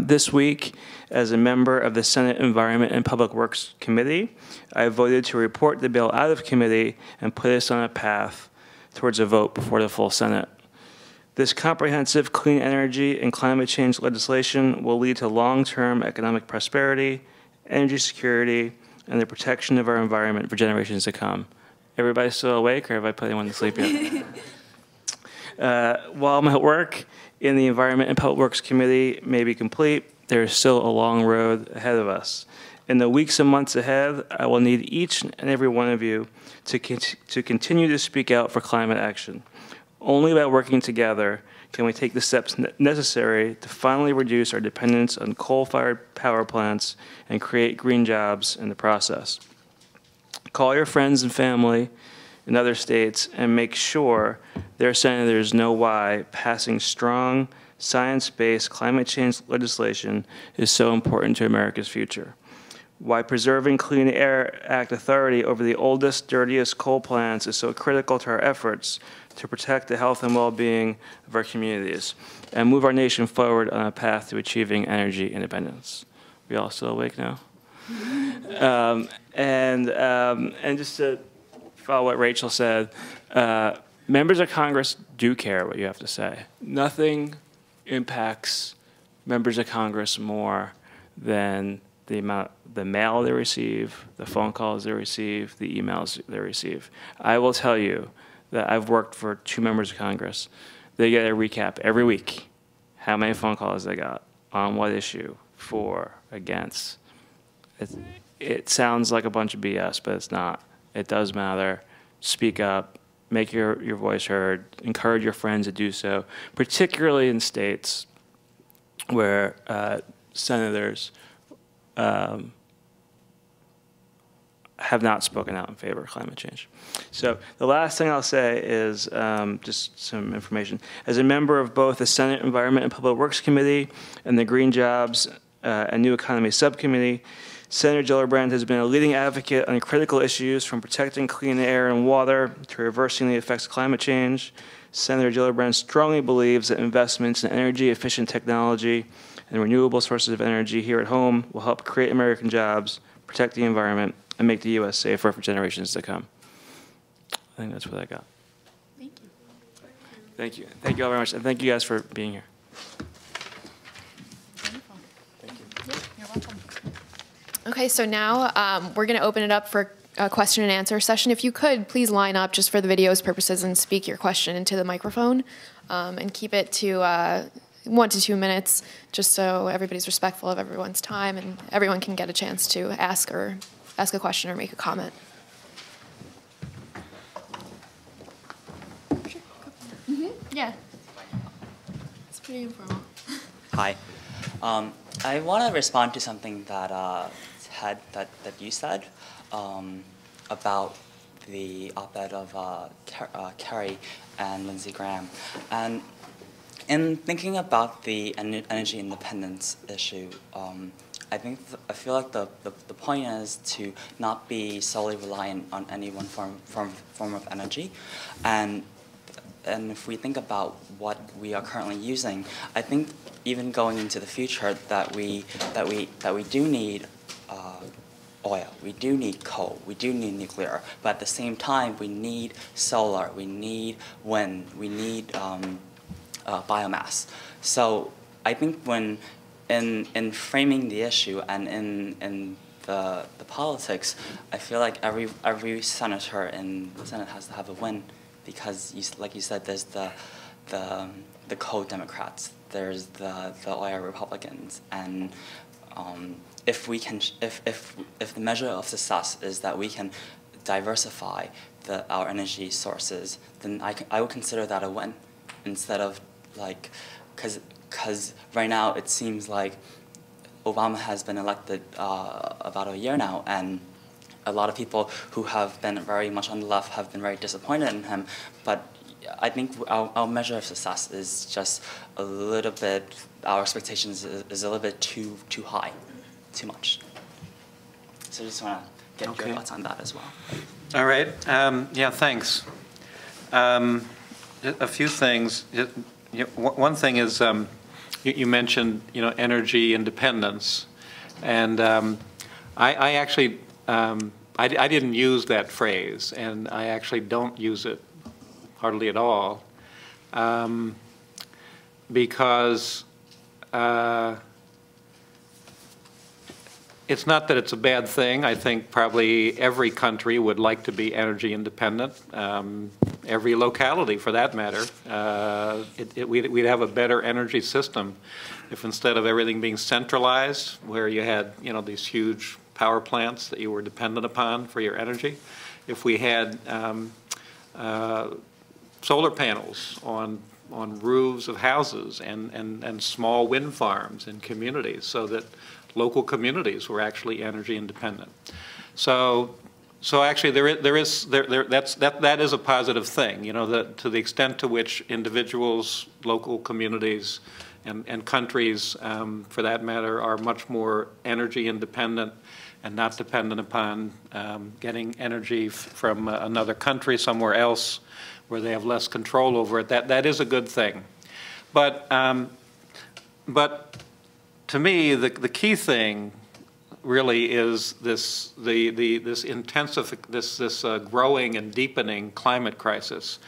This week, as a member of the Senate Environment and Public Works Committee, I voted to report the bill out of committee and put us on a path towards a vote before the full Senate. This comprehensive clean energy and climate change legislation will lead to long-term economic prosperity, energy security, and the protection of our environment for generations to come. Everybody still awake, or have I put anyone to sleep yet? While my work in the Environment and Public Works Committee may be complete, there is still a long road ahead of us. In the weeks and months ahead, I will need each and every one of you to continue to speak out for climate action. Only by working together can we take the steps necessary to finally reduce our dependence on coal-fired power plants and create green jobs in the process. Call your friends and family in other states and make sure their senators know why passing strong, science-based climate change legislation is so important to America's future. Why preserving Clean Air Act authority over the oldest, dirtiest coal plants is so critical to our efforts to protect the health and well-being of our communities and move our nation forward on a path to achieving energy independence. We all still awake now? And just to follow what Rachel said, members of Congress do care what you have to say. Nothing impacts members of Congress more than the mail they receive, the phone calls they receive, the emails they receive. I will tell you that I've worked for 2 members of Congress. They get a recap every week, how many phone calls they got, on what issue, for, against. It sounds like a bunch of BS, but it's not. It does matter. Speak up, make your voice heard, encourage your friends to do so, particularly in states where senators have not spoken out in favor of climate change. So the last thing I'll say is just some information. As a member of both the Senate Environment and Public Works Committee and the Green Jobs and New Economy Subcommittee, Senator Gillibrand has been a leading advocate on critical issues from protecting clean air and water to reversing the effects of climate change. Senator Gillibrand strongly believes that investments in energy-efficient technology and renewable sources of energy here at home will help create American jobs, protect the environment, and make the U.S. safer for generations to come. I think that's what I got. Thank you. Thank you. Thank you all very much, and thank you guys for being here. Wonderful. Thank you. Yeah, you're welcome. Okay, so now we're going to open it up for a question and answer session. If you could, please line up just for the video's purposes and speak your question into the microphone, and keep it to 1 to 2 minutes, just so everybody's respectful of everyone's time and everyone can get a chance to ask a question or make a comment. Yeah. It's pretty informal. Hi. I want to respond to something that that you said about the op-ed of Kerry and Lindsey Graham. And in thinking about the energy independence issue, I feel like the point is to not be solely reliant on any one form of energy, and if we think about what we are currently using, I think even going into the future that we do need oil, we do need coal, we do need nuclear, but at the same time we need solar, we need wind, we need biomass. So I think when in framing the issue and in the politics, I feel like every senator in the Senate has to have a win, because like you said, there's the coal Democrats, there's the oil Republicans, and if the measure of success is that we can diversify our energy sources, then I would consider that a win, instead of like, because right now it seems like Obama has been elected about a year now, and a lot of people who have been very much on the left have been very disappointed in him. But I think our measure of success is just a little bit, our expectations is a little bit too high, too much. So I just want to get your thoughts on that as well. All right. Yeah, thanks. A few things. One thing is you mentioned energy independence, and I actually I didn't use that phrase, and I actually don't use it hardly at all, because it's not that it's a bad thing. I think probably every country would like to be energy independent, every locality for that matter. We'd have a better energy system if, instead of everything being centralized, where you had these huge power plants that you were dependent upon for your energy, if we had solar panels on roofs of houses and small wind farms in communities, so that local communities were actually energy independent. So So actually, that is a positive thing. You know, to the extent to which individuals, local communities, and countries, for that matter, are much more energy independent and not dependent upon getting energy from another country somewhere else where they have less control over it. That is a good thing. But to me, the key thing really is this growing and deepening climate crisis,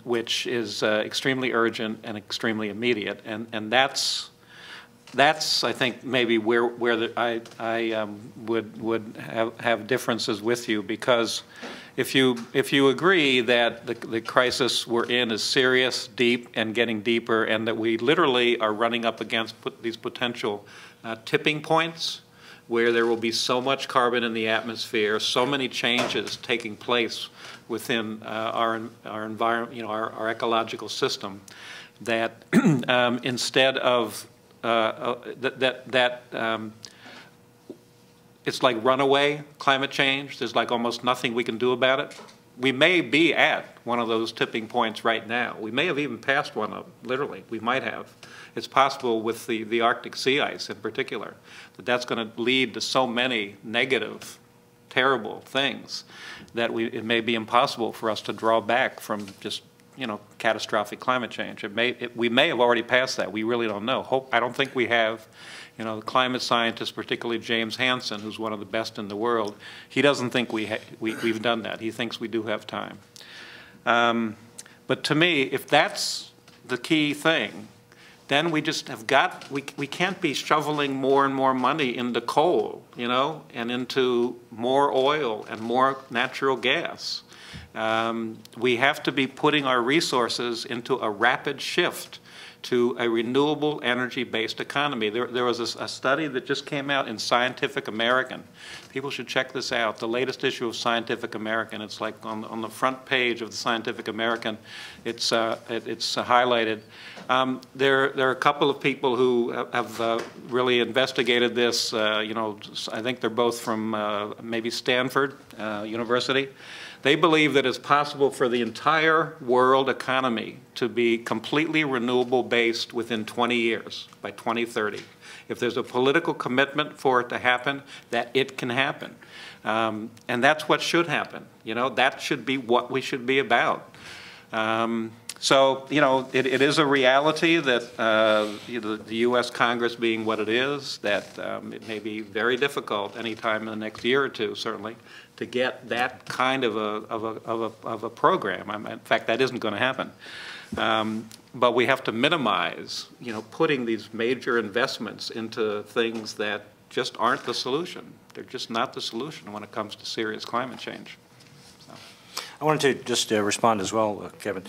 which is extremely urgent and extremely immediate, and that's I think maybe where I would have differences with you, because if you agree that the crisis we're in is serious, deep, and getting deeper, and that we literally are running up against these potential tipping points, where there will be so much carbon in the atmosphere, so many changes taking place within our environment, you know, our ecological system, that instead of it's like runaway climate change. There's like almost nothing we can do about it. We may be at one of those tipping points right now. We may have even passed one of them, literally. We might have. It's possible with the Arctic sea ice in particular, that's going to lead to so many negative, terrible things that it may be impossible for us to draw back from just, you know, catastrophic climate change. We may have already passed that. We really don't know. I don't think we have. You know, the climate scientists, particularly James Hansen, who's one of the best in the world, he doesn't think we've done that. He thinks we do have time. But to me, if that's the key thing, then we just have we can't be shoveling more and more money into coal, you know, and into more oil and more natural gas. We have to be putting our resources into a rapid shift to a renewable energy-based economy. There was a study that just came out in Scientific American. People should check this out. The latest issue of Scientific American. It's like on the front page of the Scientific American. It's highlighted. There are a couple of people who have really investigated this. You know, I think they're both from maybe Stanford University. They believe that it's possible for the entire world economy to be completely renewable-based within 20 years, by 2030. If there's a political commitment for it to happen, that it can happen. And that's what should happen. You know, that should be what we should be about. So, you know, it is a reality that the U.S. Congress being what it is, that it may be very difficult anytime in the next year or two, certainly, to get that kind of a program. In fact, that isn't going to happen. But we have to minimize, you know, putting these major investments into things that just aren't the solution. They're just not the solution when it comes to serious climate change. I wanted to just respond as well, Kevin,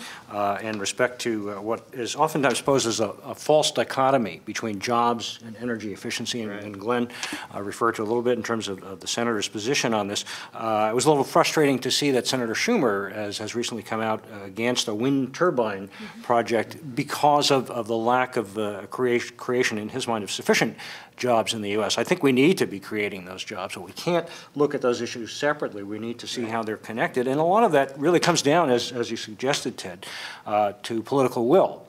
in respect to what is oftentimes posed as a false dichotomy between jobs and energy efficiency, and Glenn referred to a little bit in terms of the Senator's position on this. It was a little frustrating to see that Senator Schumer has recently come out against a wind turbine project because of the lack of creation, in his mind, of sufficient jobs in the U.S. I think we need to be creating those jobs, but we can't look at those issues separately. We need to see how they're connected, and a lot of that really comes down, as you suggested, Ted, to political will.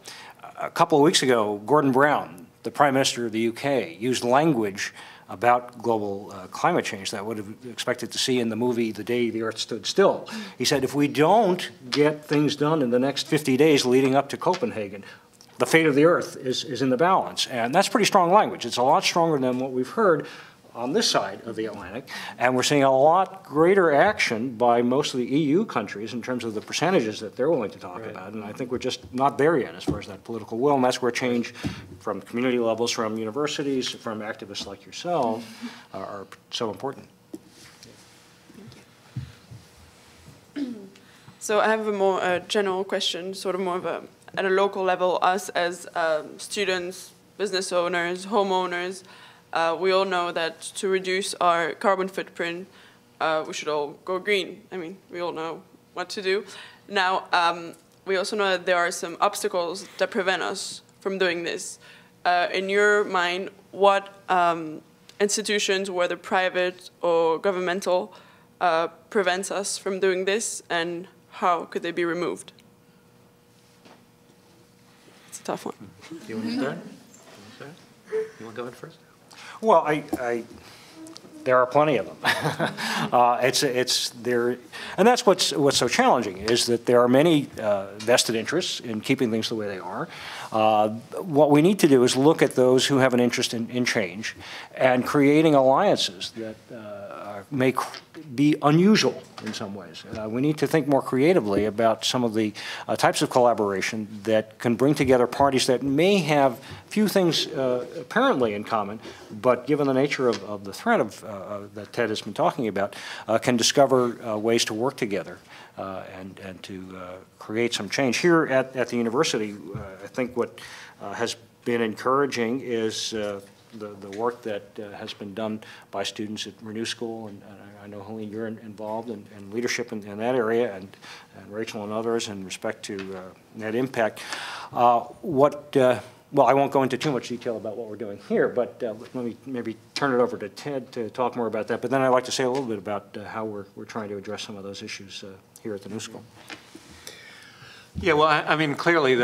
A couple of weeks ago, Gordon Brown, the Prime Minister of the UK, used language about global climate change that I would have expected to see in the movie The Day the Earth Stood Still. He said, if we don't get things done in the next 50 days leading up to Copenhagen, the fate of the Earth is in the balance. And that's pretty strong language. It's a lot stronger than what we've heard on this side of the Atlantic. And we're seeing a lot greater action by most of the EU countries in terms of the percentages that they're willing to talk about. And I think we're just not there yet as far as that political will. And that's where change from community levels, from universities, from activists like yourself are so important. So I have a more general question, sort of more of a at a local level. Us as students, business owners, homeowners, we all know that to reduce our carbon footprint, we should all go green. I mean, we all know what to do. Now, we also know that there are some obstacles that prevent us from doing this. In your mind, what institutions, whether private or governmental, prevents us from doing this, and how could they be removed? It's a tough one. You want to start? You want to go ahead first? Well, there are plenty of them. It's there, and that's what's so challenging, is that there are many vested interests in keeping things the way they are. What we need to do is look at those who have an interest in change and creating alliances that may be unusual in some ways. We need to think more creatively about some of the types of collaboration that can bring together parties that may have few things apparently in common, but given the nature of the threat that Ted has been talking about, can discover ways to work together and to create some change. Here at the university, I think what has been encouraging is the work that has been done by students at Renew School, and I know, Helene, you're involved in leadership in that area, and Rachel and others in respect to net impact. Well, I won't go into too much detail about what we're doing here, but let me maybe turn it over to Ted to talk more about that. But then I'd like to say a little bit about how we're trying to address some of those issues here at the New School. Yeah, well, I mean, clearly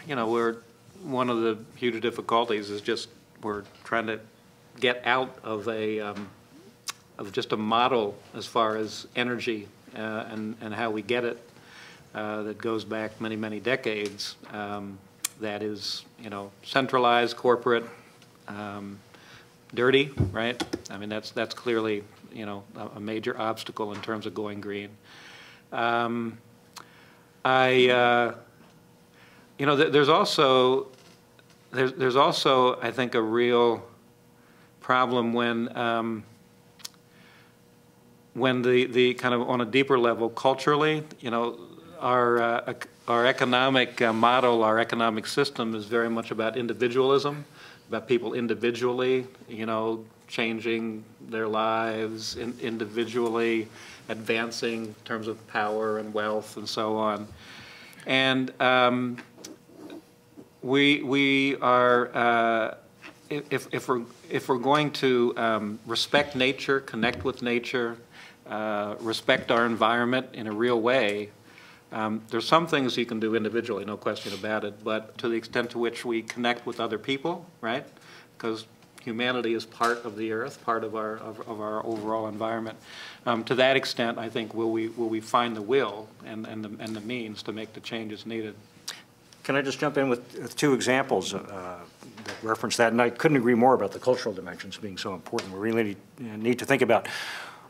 we're one of the huge difficulties is just we're trying to get out of just a model as far as energy and how we get it that goes back many, many decades. That is, centralized, corporate, dirty, right? I mean, that's clearly, a major obstacle in terms of going green. There's also, I think, a real problem when the kind of on a deeper level culturally, our economic model, our economic system is very much about individualism, about people individually, changing their lives, individually advancing in terms of power and wealth and so on. And we are, if we're going to respect nature, connect with nature, respect our environment in a real way, there's some things you can do individually, no question about it, but to the extent to which we connect with other people, right? Because humanity is part of the earth, part of our overall environment. To that extent, I think will we find the will and the means to make the changes needed. Can I just jump in with two examples that reference that? And I couldn't agree more about the cultural dimensions being so important. We really need to think about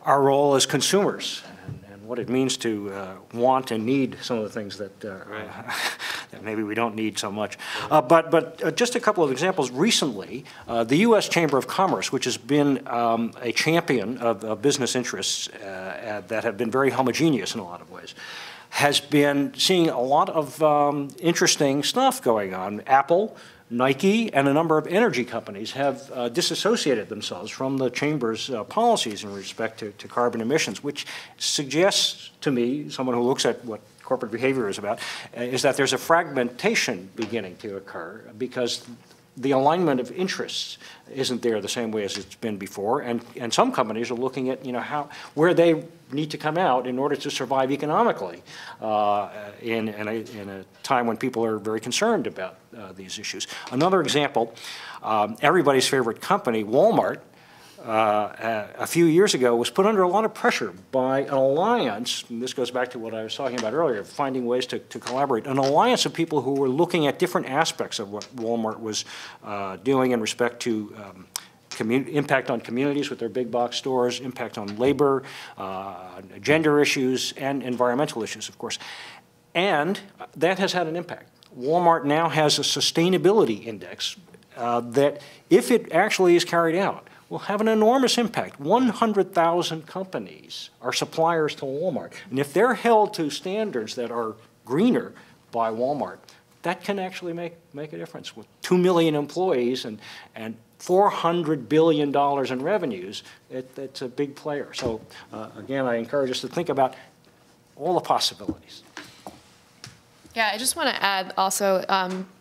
our role as consumers and what it means to want and need some of the things that, that maybe we don't need so much. But just a couple of examples. Recently, the U.S. Chamber of Commerce, which has been a champion of business interests that have been very homogeneous in a lot of ways, has been seeing a lot of interesting stuff going on. Apple, Nike, and a number of energy companies have disassociated themselves from the Chamber's policies in respect to carbon emissions, which suggests to me, someone who looks at what corporate behavior is about, is that there's a fragmentation beginning to occur because the alignment of interests isn't there the same way as it's been before, and some companies are looking at where they need to come out in order to survive economically in a time when people are very concerned about these issues. Another example, everybody's favorite company, Walmart, a few years ago was put under a lot of pressure by an alliance, and this goes back to what I was talking about earlier, finding ways to collaborate, an alliance of people who were looking at different aspects of what Walmart was doing in respect to impact on communities with their big box stores, impact on labor, gender issues, and environmental issues, of course. And that has had an impact. Walmart now has a sustainability index that, if it actually is carried out, will have an enormous impact. 100,000 companies are suppliers to Walmart. And if they're held to standards that are greener by Walmart, that can actually make a difference. With 2 million employees and $400 billion in revenues, it's a big player. So again, I encourage us to think about all the possibilities. Yeah, I just want to add also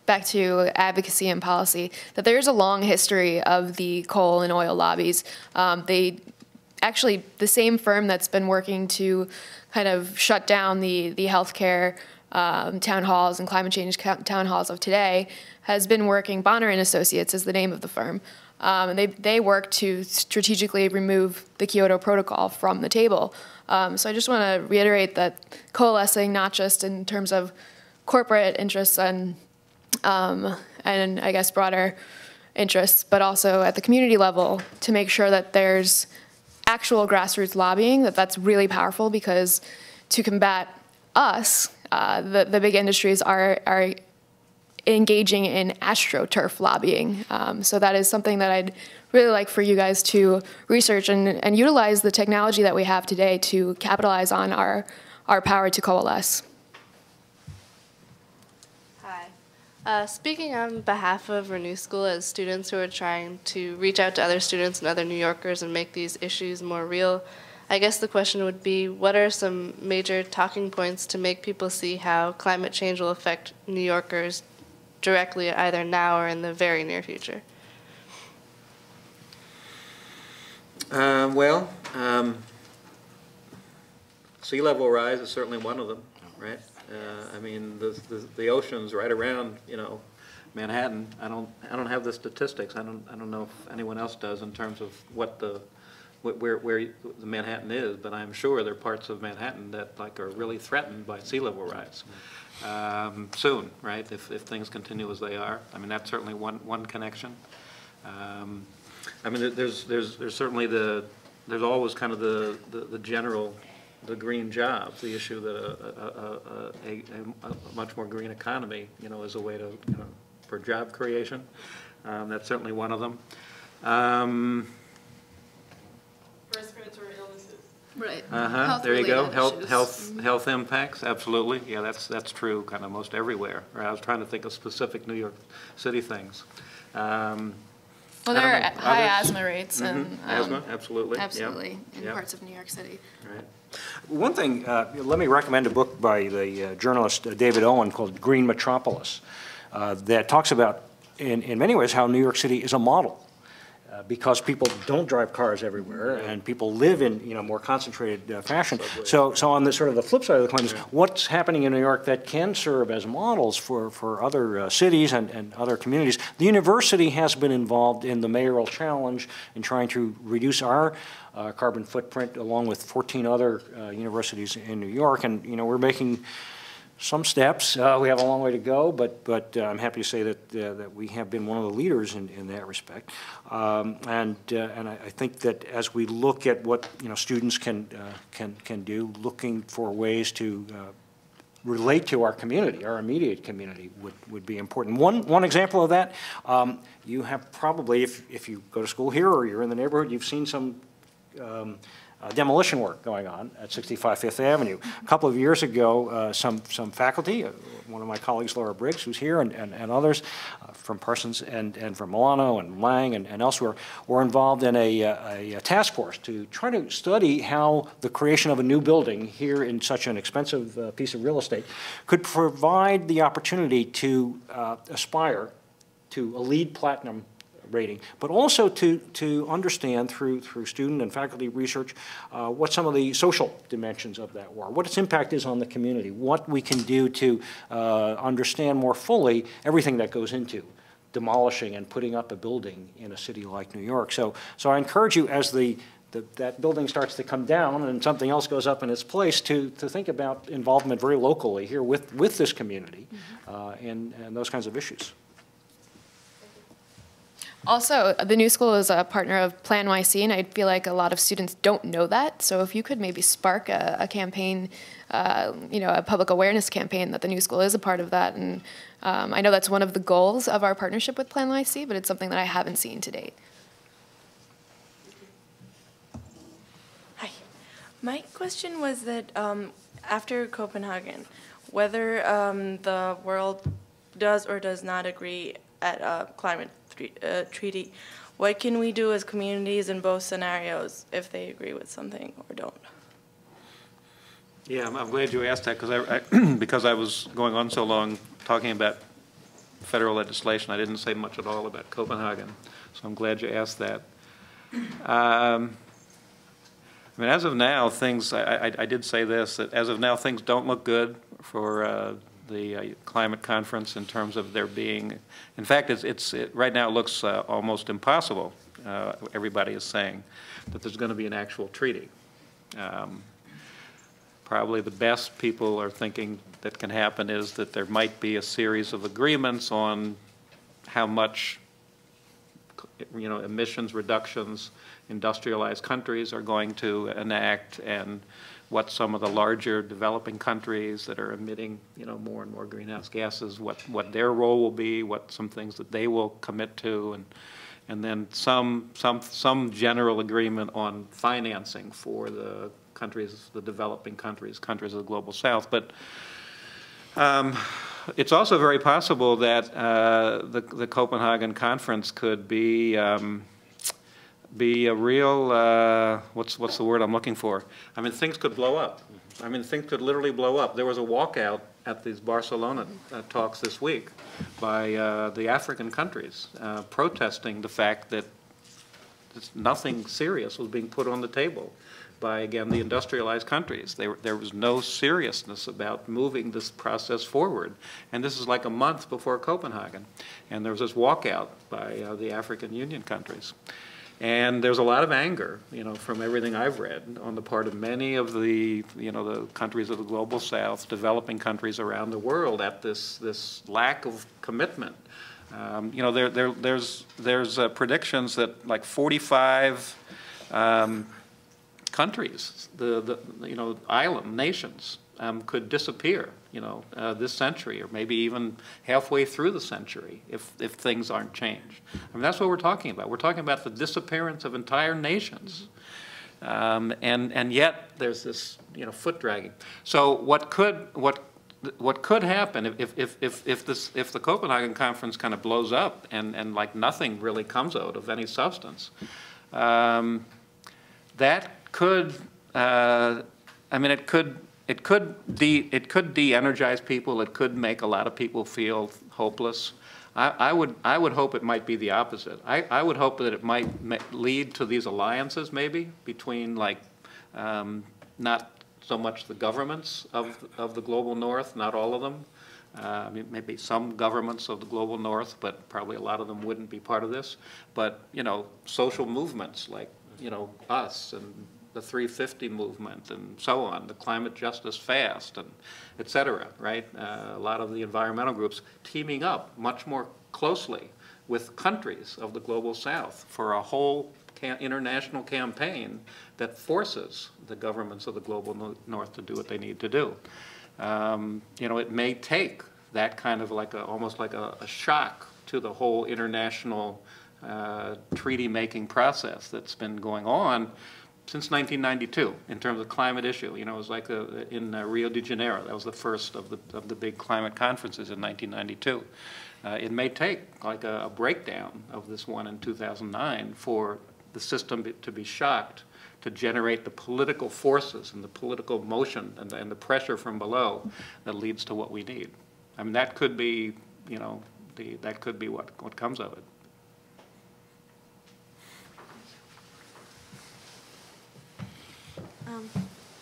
back to advocacy and policy that there's a long history of the coal and oil lobbies. They actually the same firm that's been working to kind of shut down the healthcare town halls and climate change town halls of today has been working. Bonner and Associates is the name of the firm. And they work to strategically remove the Kyoto Protocol from the table. So I just want to reiterate that coalescing not just in terms of corporate interests and I guess broader interests, but also at the community level to make sure that there's actual grassroots lobbying, that's really powerful, because to combat us, the big industries are engaging in astroturf lobbying. So that is something that I'd really like for you guys to research and utilize the technology that we have today to capitalize on our power to coalesce. Hi. Speaking on behalf of Renew School as students who are trying to reach out to other students and other New Yorkers and make these issues more real, I guess the question would be, what are some major talking points to make people see how climate change will affect New Yorkers directly, either now or in the very near future? Sea level rise is certainly one of them, right? I mean, the ocean's right around, you know, Manhattan. I don't have the statistics. I don't know if anyone else does in terms of what where the Manhattan is, but I'm sure there are parts of Manhattan that are really threatened by sea level rise soon, right? If things continue as they are. I mean, that's certainly one connection. I mean, there's certainly there's always kind of the general, the green jobs, the issue that a much more green economy, you know, is a way to, you know, for job creation. That's certainly one of them. Respiratory illnesses. Right. There you go. Health impacts. Absolutely. Yeah, that's true. Kind of most everywhere. Right? I was trying to think of specific New York City things. Well, there are high asthma rates and asthma. Absolutely. Absolutely, Yep. in parts of New York City. Right. One thing, let me recommend a book by the journalist David Owen called Green Metropolis that talks about, in many ways, how New York City is a model. Because people don't drive cars everywhere, and people live in, you know, more concentrated fashion. So on the sort of the flip side of the coin is what's happening in New York that can serve as models for other cities and other communities. The university has been involved in the mayoral challenge in trying to reduce our carbon footprint, along with 14 other universities in New York, and you know, we're making some steps. We have a long way to go, but I'm happy to say that we have been one of the leaders in that respect. And I think that as we look at what, you know, students can do, looking for ways to relate to our community, our immediate community, would be important. One example of that, you have probably, if you go to school here or you're in the neighborhood, you've seen some demolition work going on at 65 Fifth Avenue. A couple of years ago, some faculty, one of my colleagues, Laura Briggs, who's here, and others from Parsons and from Milano and Lang and elsewhere, were involved in a task force to try to study how the creation of a new building here in such an expensive piece of real estate could provide the opportunity to aspire to a LEED Platinum rating, but also to understand through student and faculty research what some of the social dimensions of that were, what its impact is on the community, what we can do to understand more fully everything that goes into demolishing and putting up a building in a city like New York. So I encourage you, as that building starts to come down and something else goes up in its place, to think about involvement very locally here with this community and those kinds of issues. Also, the New School is a partner of Plan YC, and I feel like a lot of students don't know that. So if you could maybe spark a campaign, you know, a public awareness campaign that the New School is a part of that. And I know that's one of the goals of our partnership with Plan YC, but it's something that I haven't seen to date. Hi. My question was that after Copenhagen, whether the world does or does not agree at a climate treaty, what can we do as communities in both scenarios if they agree with something or don't? Yeah, I'm glad you asked that, because I was going on so long talking about federal legislation, I didn't say much at all about Copenhagen. So I'm glad you asked that. I mean, as of now, things, I did say this, that as of now, things don't look good for the climate conference in terms of there being, in fact, right now it looks almost impossible, everybody is saying, that there's going to be an actual treaty. Probably the best people are thinking that can happen is that there might be a series of agreements on how much, emissions reductions industrialized countries are going to enact, and what some of the larger developing countries that are emitting, more and more greenhouse gases, what their role will be, what some things that they will commit to, and then some general agreement on financing for the countries, the developing countries of the global south. But it's also very possible that the Copenhagen conference could be a real, what's the word I'm looking for? I mean, things could blow up. I mean, things could literally blow up. There was a walkout at these Barcelona talks this week by the African countries protesting the fact that nothing serious was being put on the table by, again, the industrialized countries. There was no seriousness about moving this process forward. And this is like a month before Copenhagen. And there was this walkout by the African Union countries. And there's a lot of anger, from everything I've read, on the part of many of the, the countries of the global south, developing countries around the world, at this lack of commitment. There's predictions that like 45 countries, the island nations, could disappear, this century, or maybe even halfway through the century, if things aren't changed. I mean, that's what we're talking about. We're talking about the disappearance of entire nations, and yet there's this, foot dragging. So what could happen if the Copenhagen conference kind of blows up and like nothing really comes out of any substance? That could, I mean, it could de-energize people. It could make a lot of people feel hopeless. I would hope it might be the opposite. I would hope that it might lead to these alliances, maybe, between like not so much the governments of the global north, not all of them. I mean, maybe some governments of the global north, but probably a lot of them wouldn't be part of this. But social movements like us and the 350 movement and so on, the climate justice fast, and et cetera, right? A lot of the environmental groups teaming up much more closely with countries of the global south for a whole international campaign that forces the governments of the global north to do what they need to do. It may take that kind of like almost like a shock to the whole international treaty-making process that's been going on since 1992 in terms of climate issue. It was like in Rio de Janeiro. That was the first of the big climate conferences in 1992. It may take like a breakdown of this one in 2009 for the system to be shocked, to generate the political forces and the political motion and the pressure from below that leads to what we need. I mean, that could be, that could be what comes of it.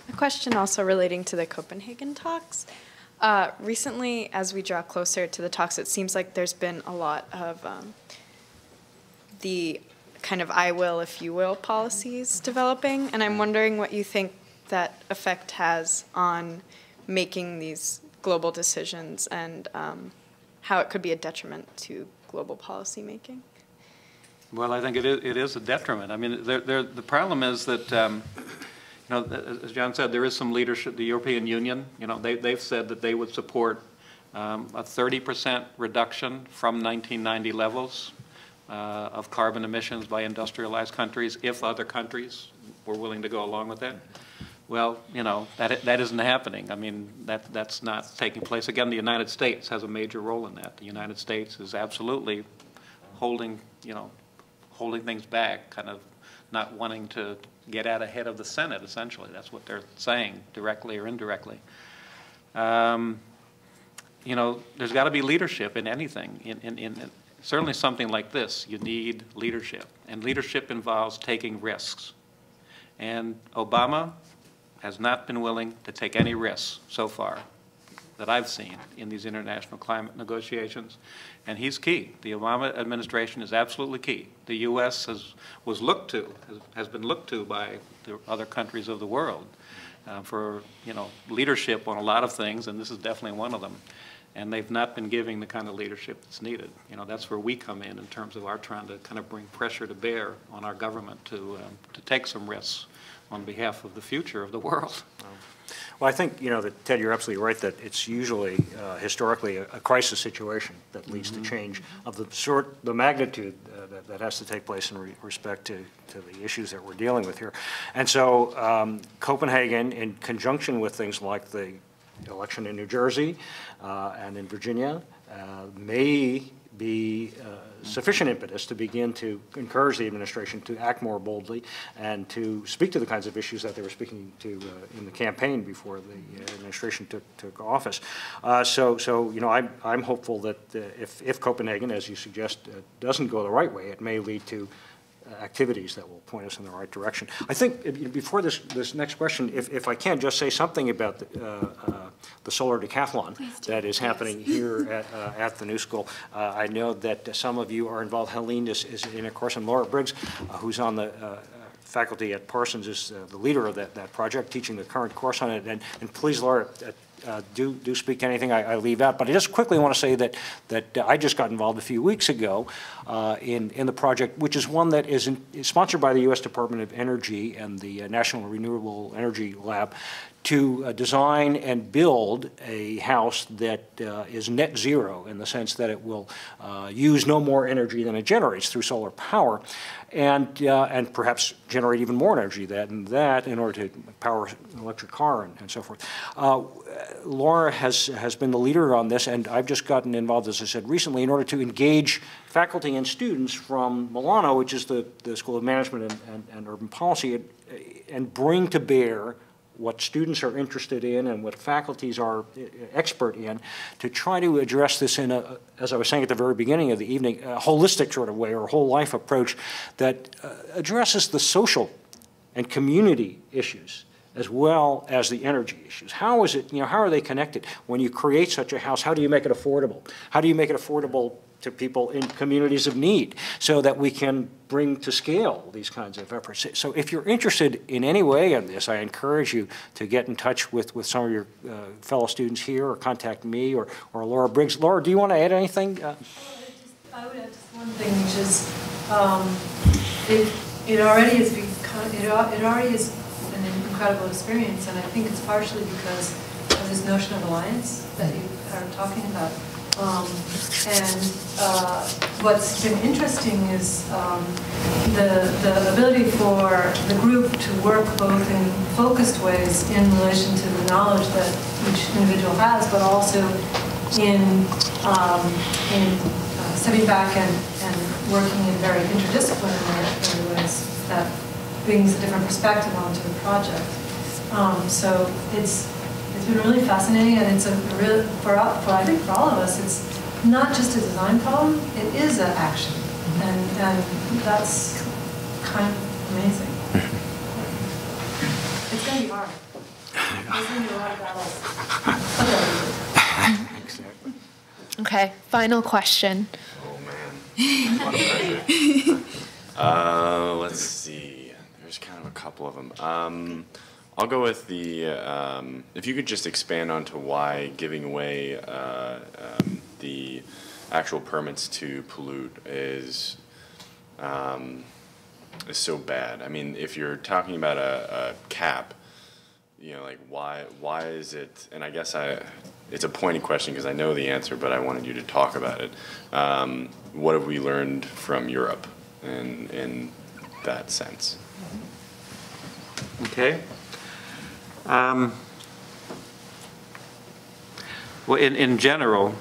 A question also relating to the Copenhagen talks. Recently, as we draw closer to the talks, it seems like there's been a lot of the kind of I will if you will policies developing, and I'm wondering what you think that effect has on making these global decisions and how it could be a detriment to global policy making. Well, I think it is a detriment. I mean, the problem is that as John said, there is some leadership. The European Union, they've said that they would support a 30% reduction from 1990 levels of carbon emissions by industrialized countries if other countries were willing to go along with that. Well, that isn't happening. I mean, that's not taking place. Again, the United States has a major role in that. The United States is absolutely holding things back, kind of not wanting to get out ahead of the Senate, essentially. That's what they're saying, directly or indirectly. There's got to be leadership in anything. In certainly something like this, you need leadership. And leadership involves taking risks. And Obama has not been willing to take any risks so far that I've seen in these international climate negotiations. And he's key. The Obama administration is absolutely key. The U.S. has been looked to by the other countries of the world for leadership on a lot of things, and this is definitely one of them. And they've not been giving the kind of leadership that's needed. That's where we come in terms of our trying to kind of bring pressure to bear on our government to take some risks on behalf of the future of the world. Well, I think, that Ted, you're absolutely right that it's usually, historically, a crisis situation that leads to change of the magnitude that has to take place in respect to the issues that we're dealing with here. And so Copenhagen, in conjunction with things like the election in New Jersey and in Virginia, may be sufficient impetus to begin to encourage the administration to act more boldly and to speak to the kinds of issues that they were speaking to in the campaign before the administration took office. I'm hopeful that if Copenhagen, as you suggest, doesn't go the right way, it may lead to activities that will point us in the right direction. I think before this next question, if I can just say something about the Solar Decathlon that is happening here at the New School. I know that some of you are involved. Helene is in a course, and Laura Briggs, who's on the faculty at Parsons, is the leader of that project, teaching the current course on it. And please, Laura, do speak to anything I leave out. But I just quickly want to say that I just got involved a few weeks ago in the project, which is one that is sponsored by the U.S. Department of Energy and the National Renewable Energy Lab, to design and build a house that is net zero in the sense that it will use no more energy than it generates through solar power, and perhaps generate even more energy than that in order to power an electric car and so forth. Laura has been the leader on this, and I've just gotten involved, as I said, recently in order to engage faculty and students from Milano, which is the School of Management and Urban Policy, and bring to bear what students are interested in and what faculties are expert in, to try to address this in a, as I was saying at the very beginning of the evening, a holistic sort of way, or a whole life approach that addresses the social and community issues as well as the energy issues. How is it, how are they connected? When you create such a house, how do you make it affordable? How do you make it affordable to people in communities of need so that we can bring to scale these kinds of efforts? So if you're interested in any way in this, I encourage you to get in touch with some of your fellow students here, or contact me or Laura Briggs. Laura, do you want to add anything? I would add just one thing, which is it already is an incredible experience, and I think it's partially because of this notion of alliance that you are talking about. What's been interesting is the ability for the group to work both in focused ways in relation to the knowledge that each individual has, but also in stepping back and working in very interdisciplinary ways that brings a different perspective onto the project. So it's been really fascinating, and it's a real, I think for all of us, it's not just a design problem, it is an action, and that's kind of amazing. It's going to be hard. There's going to be a lot of battles. Exactly. Okay, final question. Oh, man. Let's see. There's kind of a couple of them. I'll go with the, if you could just expand onto why giving away the actual permits to pollute is so bad. I mean, if you're talking about a cap, like why is it, and I guess it's a pointed question because I know the answer, but I wanted you to talk about it. What have we learned from Europe in that sense? Okay. Well, in general,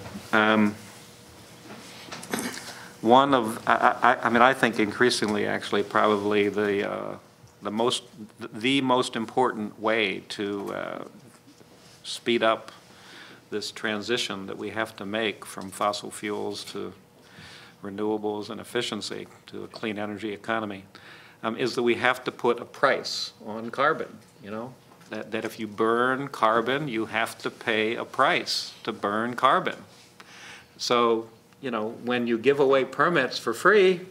one of, I mean, I think increasingly, actually, probably the most important way to speed up this transition that we have to make from fossil fuels to renewables and efficiency to a clean energy economy is that we have to put a price on carbon, you know? That if you burn carbon, you have to pay a price to burn carbon. So, you know, when you give away permits for free,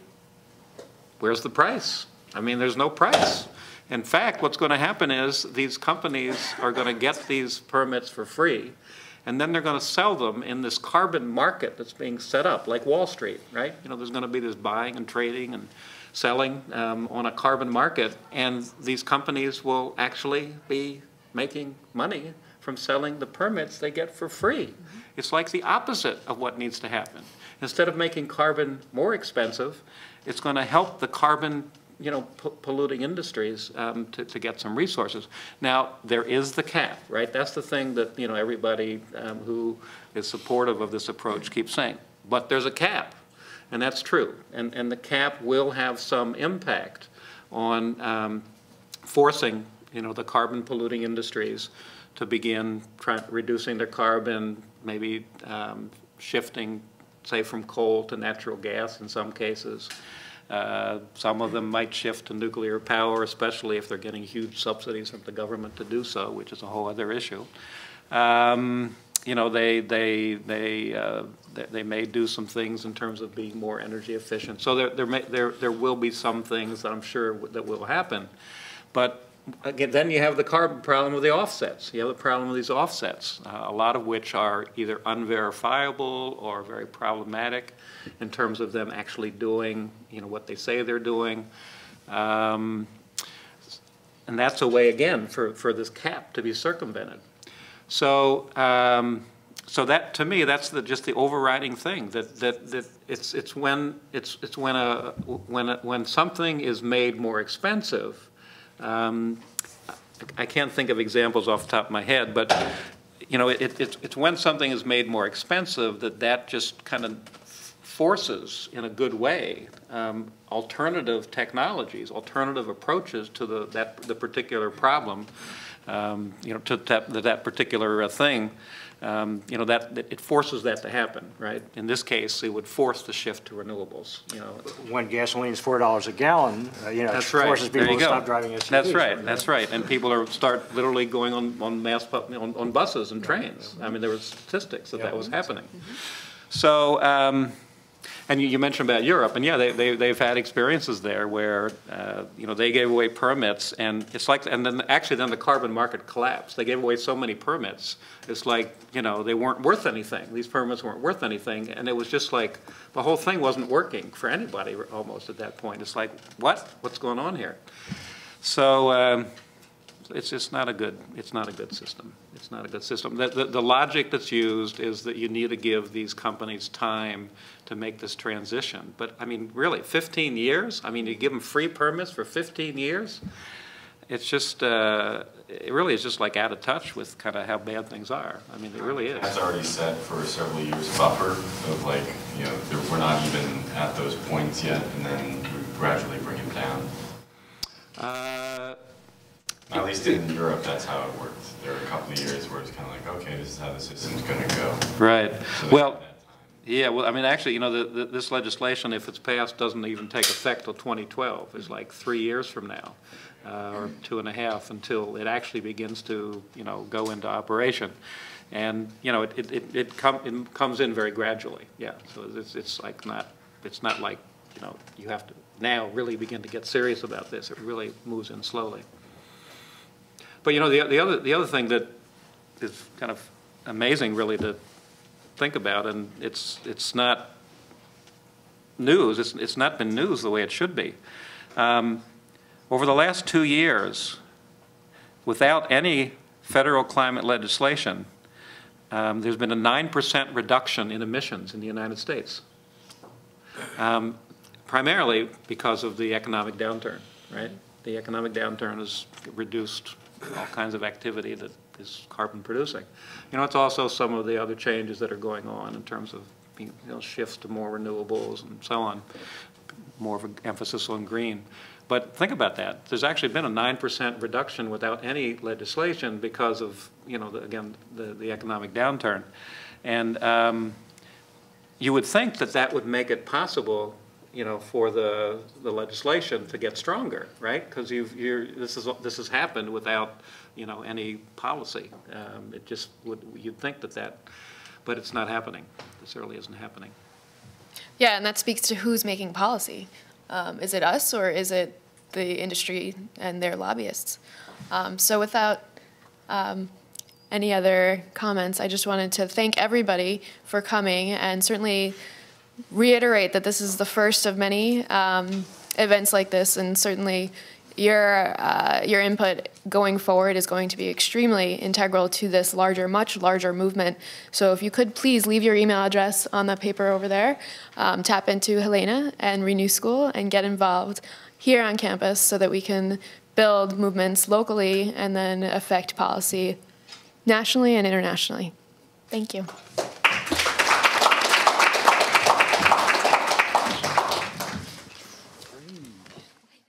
where's the price? I mean, there's no price. In fact, what's going to happen is these companies are going to get these permits for free, and then they're going to sell them in this carbon market that's being set up, like Wall Street, right? You know, there's going to be this buying and trading and selling on a carbon market, and these companies will actually be making money from selling the permits they get for free. Mm-hmm. It's like the opposite of what needs to happen. Instead of making carbon more expensive, it's going to help the carbon, you know, polluting industries to get some resources. Now, there is the cap, right? That's the thing that, you know, everybody who is supportive of this approach keeps saying. But there's a cap. And that's true. And the cap will have some impact on forcing, you know, the carbon polluting industries to begin reducing their carbon, maybe shifting, say, from coal to natural gas in some cases. Some of them might shift to nuclear power, especially if they're getting huge subsidies from the government to do so, which is a whole other issue. You know, they may do some things in terms of being more energy efficient. So there will be some things that I'm sure that will happen. But again, then you have the carbon problem of the offsets. You have the problem of these offsets, a lot of which are either unverifiable or very problematic in terms of them actually doing, you know, what they say they're doing. And that's a way, again, for this cap to be circumvented. So, so that, to me, that's just the overriding thing. That it's when something is made more expensive. I can't think of examples off the top of my head, but you know, it's when something is made more expensive that just kind of forces, in a good way, alternative technologies, alternative approaches to the particular problem. You know, to that particular thing, you know, that it forces that to happen, right? In this case, it would force the shift to renewables. You know, when gasoline is $4 a gallon, you know, that's it right. forces people to stop driving SUVs. That's right. That's right. And people start literally going on mass on buses and trains. I mean, there were statistics that was happening. Mm-hmm. So. And you mentioned about Europe, and yeah, they've had experiences there where you know, they gave away permits, and it's like, and then actually then the carbon market collapsed. They gave away so many permits, it's like, you know, they weren't worth anything. These permits weren't worth anything, and it was just like the whole thing wasn't working for anybody almost at that point. It's like, what's going on here? So it's not a good system. It's not a good system. The logic that's used is that you need to give these companies time to make this transition. But I mean, really, 15 years? I mean, you give them free permits for 15 years? It's just, it really is just like out of touch with kind of how bad things are. I mean, it really is. That's already set for several years buffer of like, you know, we're not even at those points yet, and then we gradually bring it down. At least in Europe, that's how it worked. There were a couple of years where it's kind of like, okay, this is how the system's going to go. Right. So well, yeah, well, I mean, actually, you know, this legislation, if it's passed, doesn't even take effect till 2012. It's like 3 years from now, or 2.5, until it actually begins to, you know, go into operation. And, you know, it comes in very gradually. Yeah, so it's not like, you know, you have to now really begin to get serious about this. It really moves in slowly. But you know, the other thing that is kind of amazing, really, to think about, and it's not news. It's not been news the way it should be. Over the last 2 years, without any federal climate legislation, there's been a 9% reduction in emissions in the United States, primarily because of the economic downturn. Right? The economic downturn has reduced all kinds of activity that is carbon producing. You know, it's also some of the other changes that are going on in terms of, you know, shifts to more renewables and so on, more of an emphasis on green. But think about that. There's actually been a 9% reduction without any legislation because of, you know, again, the economic downturn. And you would think that that would make it possible you know, for the legislation to get stronger, right? Because this has happened without, you know, any policy. It just you'd think that, but it's not happening. It certainly isn't happening. Yeah, and that speaks to who's making policy. Is it us or is it the industry and their lobbyists? So without any other comments, I just wanted to thank everybody for coming and certainly reiterate that this is the first of many events like this, and certainly your input going forward is going to be extremely integral to this larger, much larger movement. So if you could please leave your email address on the paper over there, tap into Helena and Renew School and get involved here on campus so that we can build movements locally and then affect policy nationally and internationally. Thank you.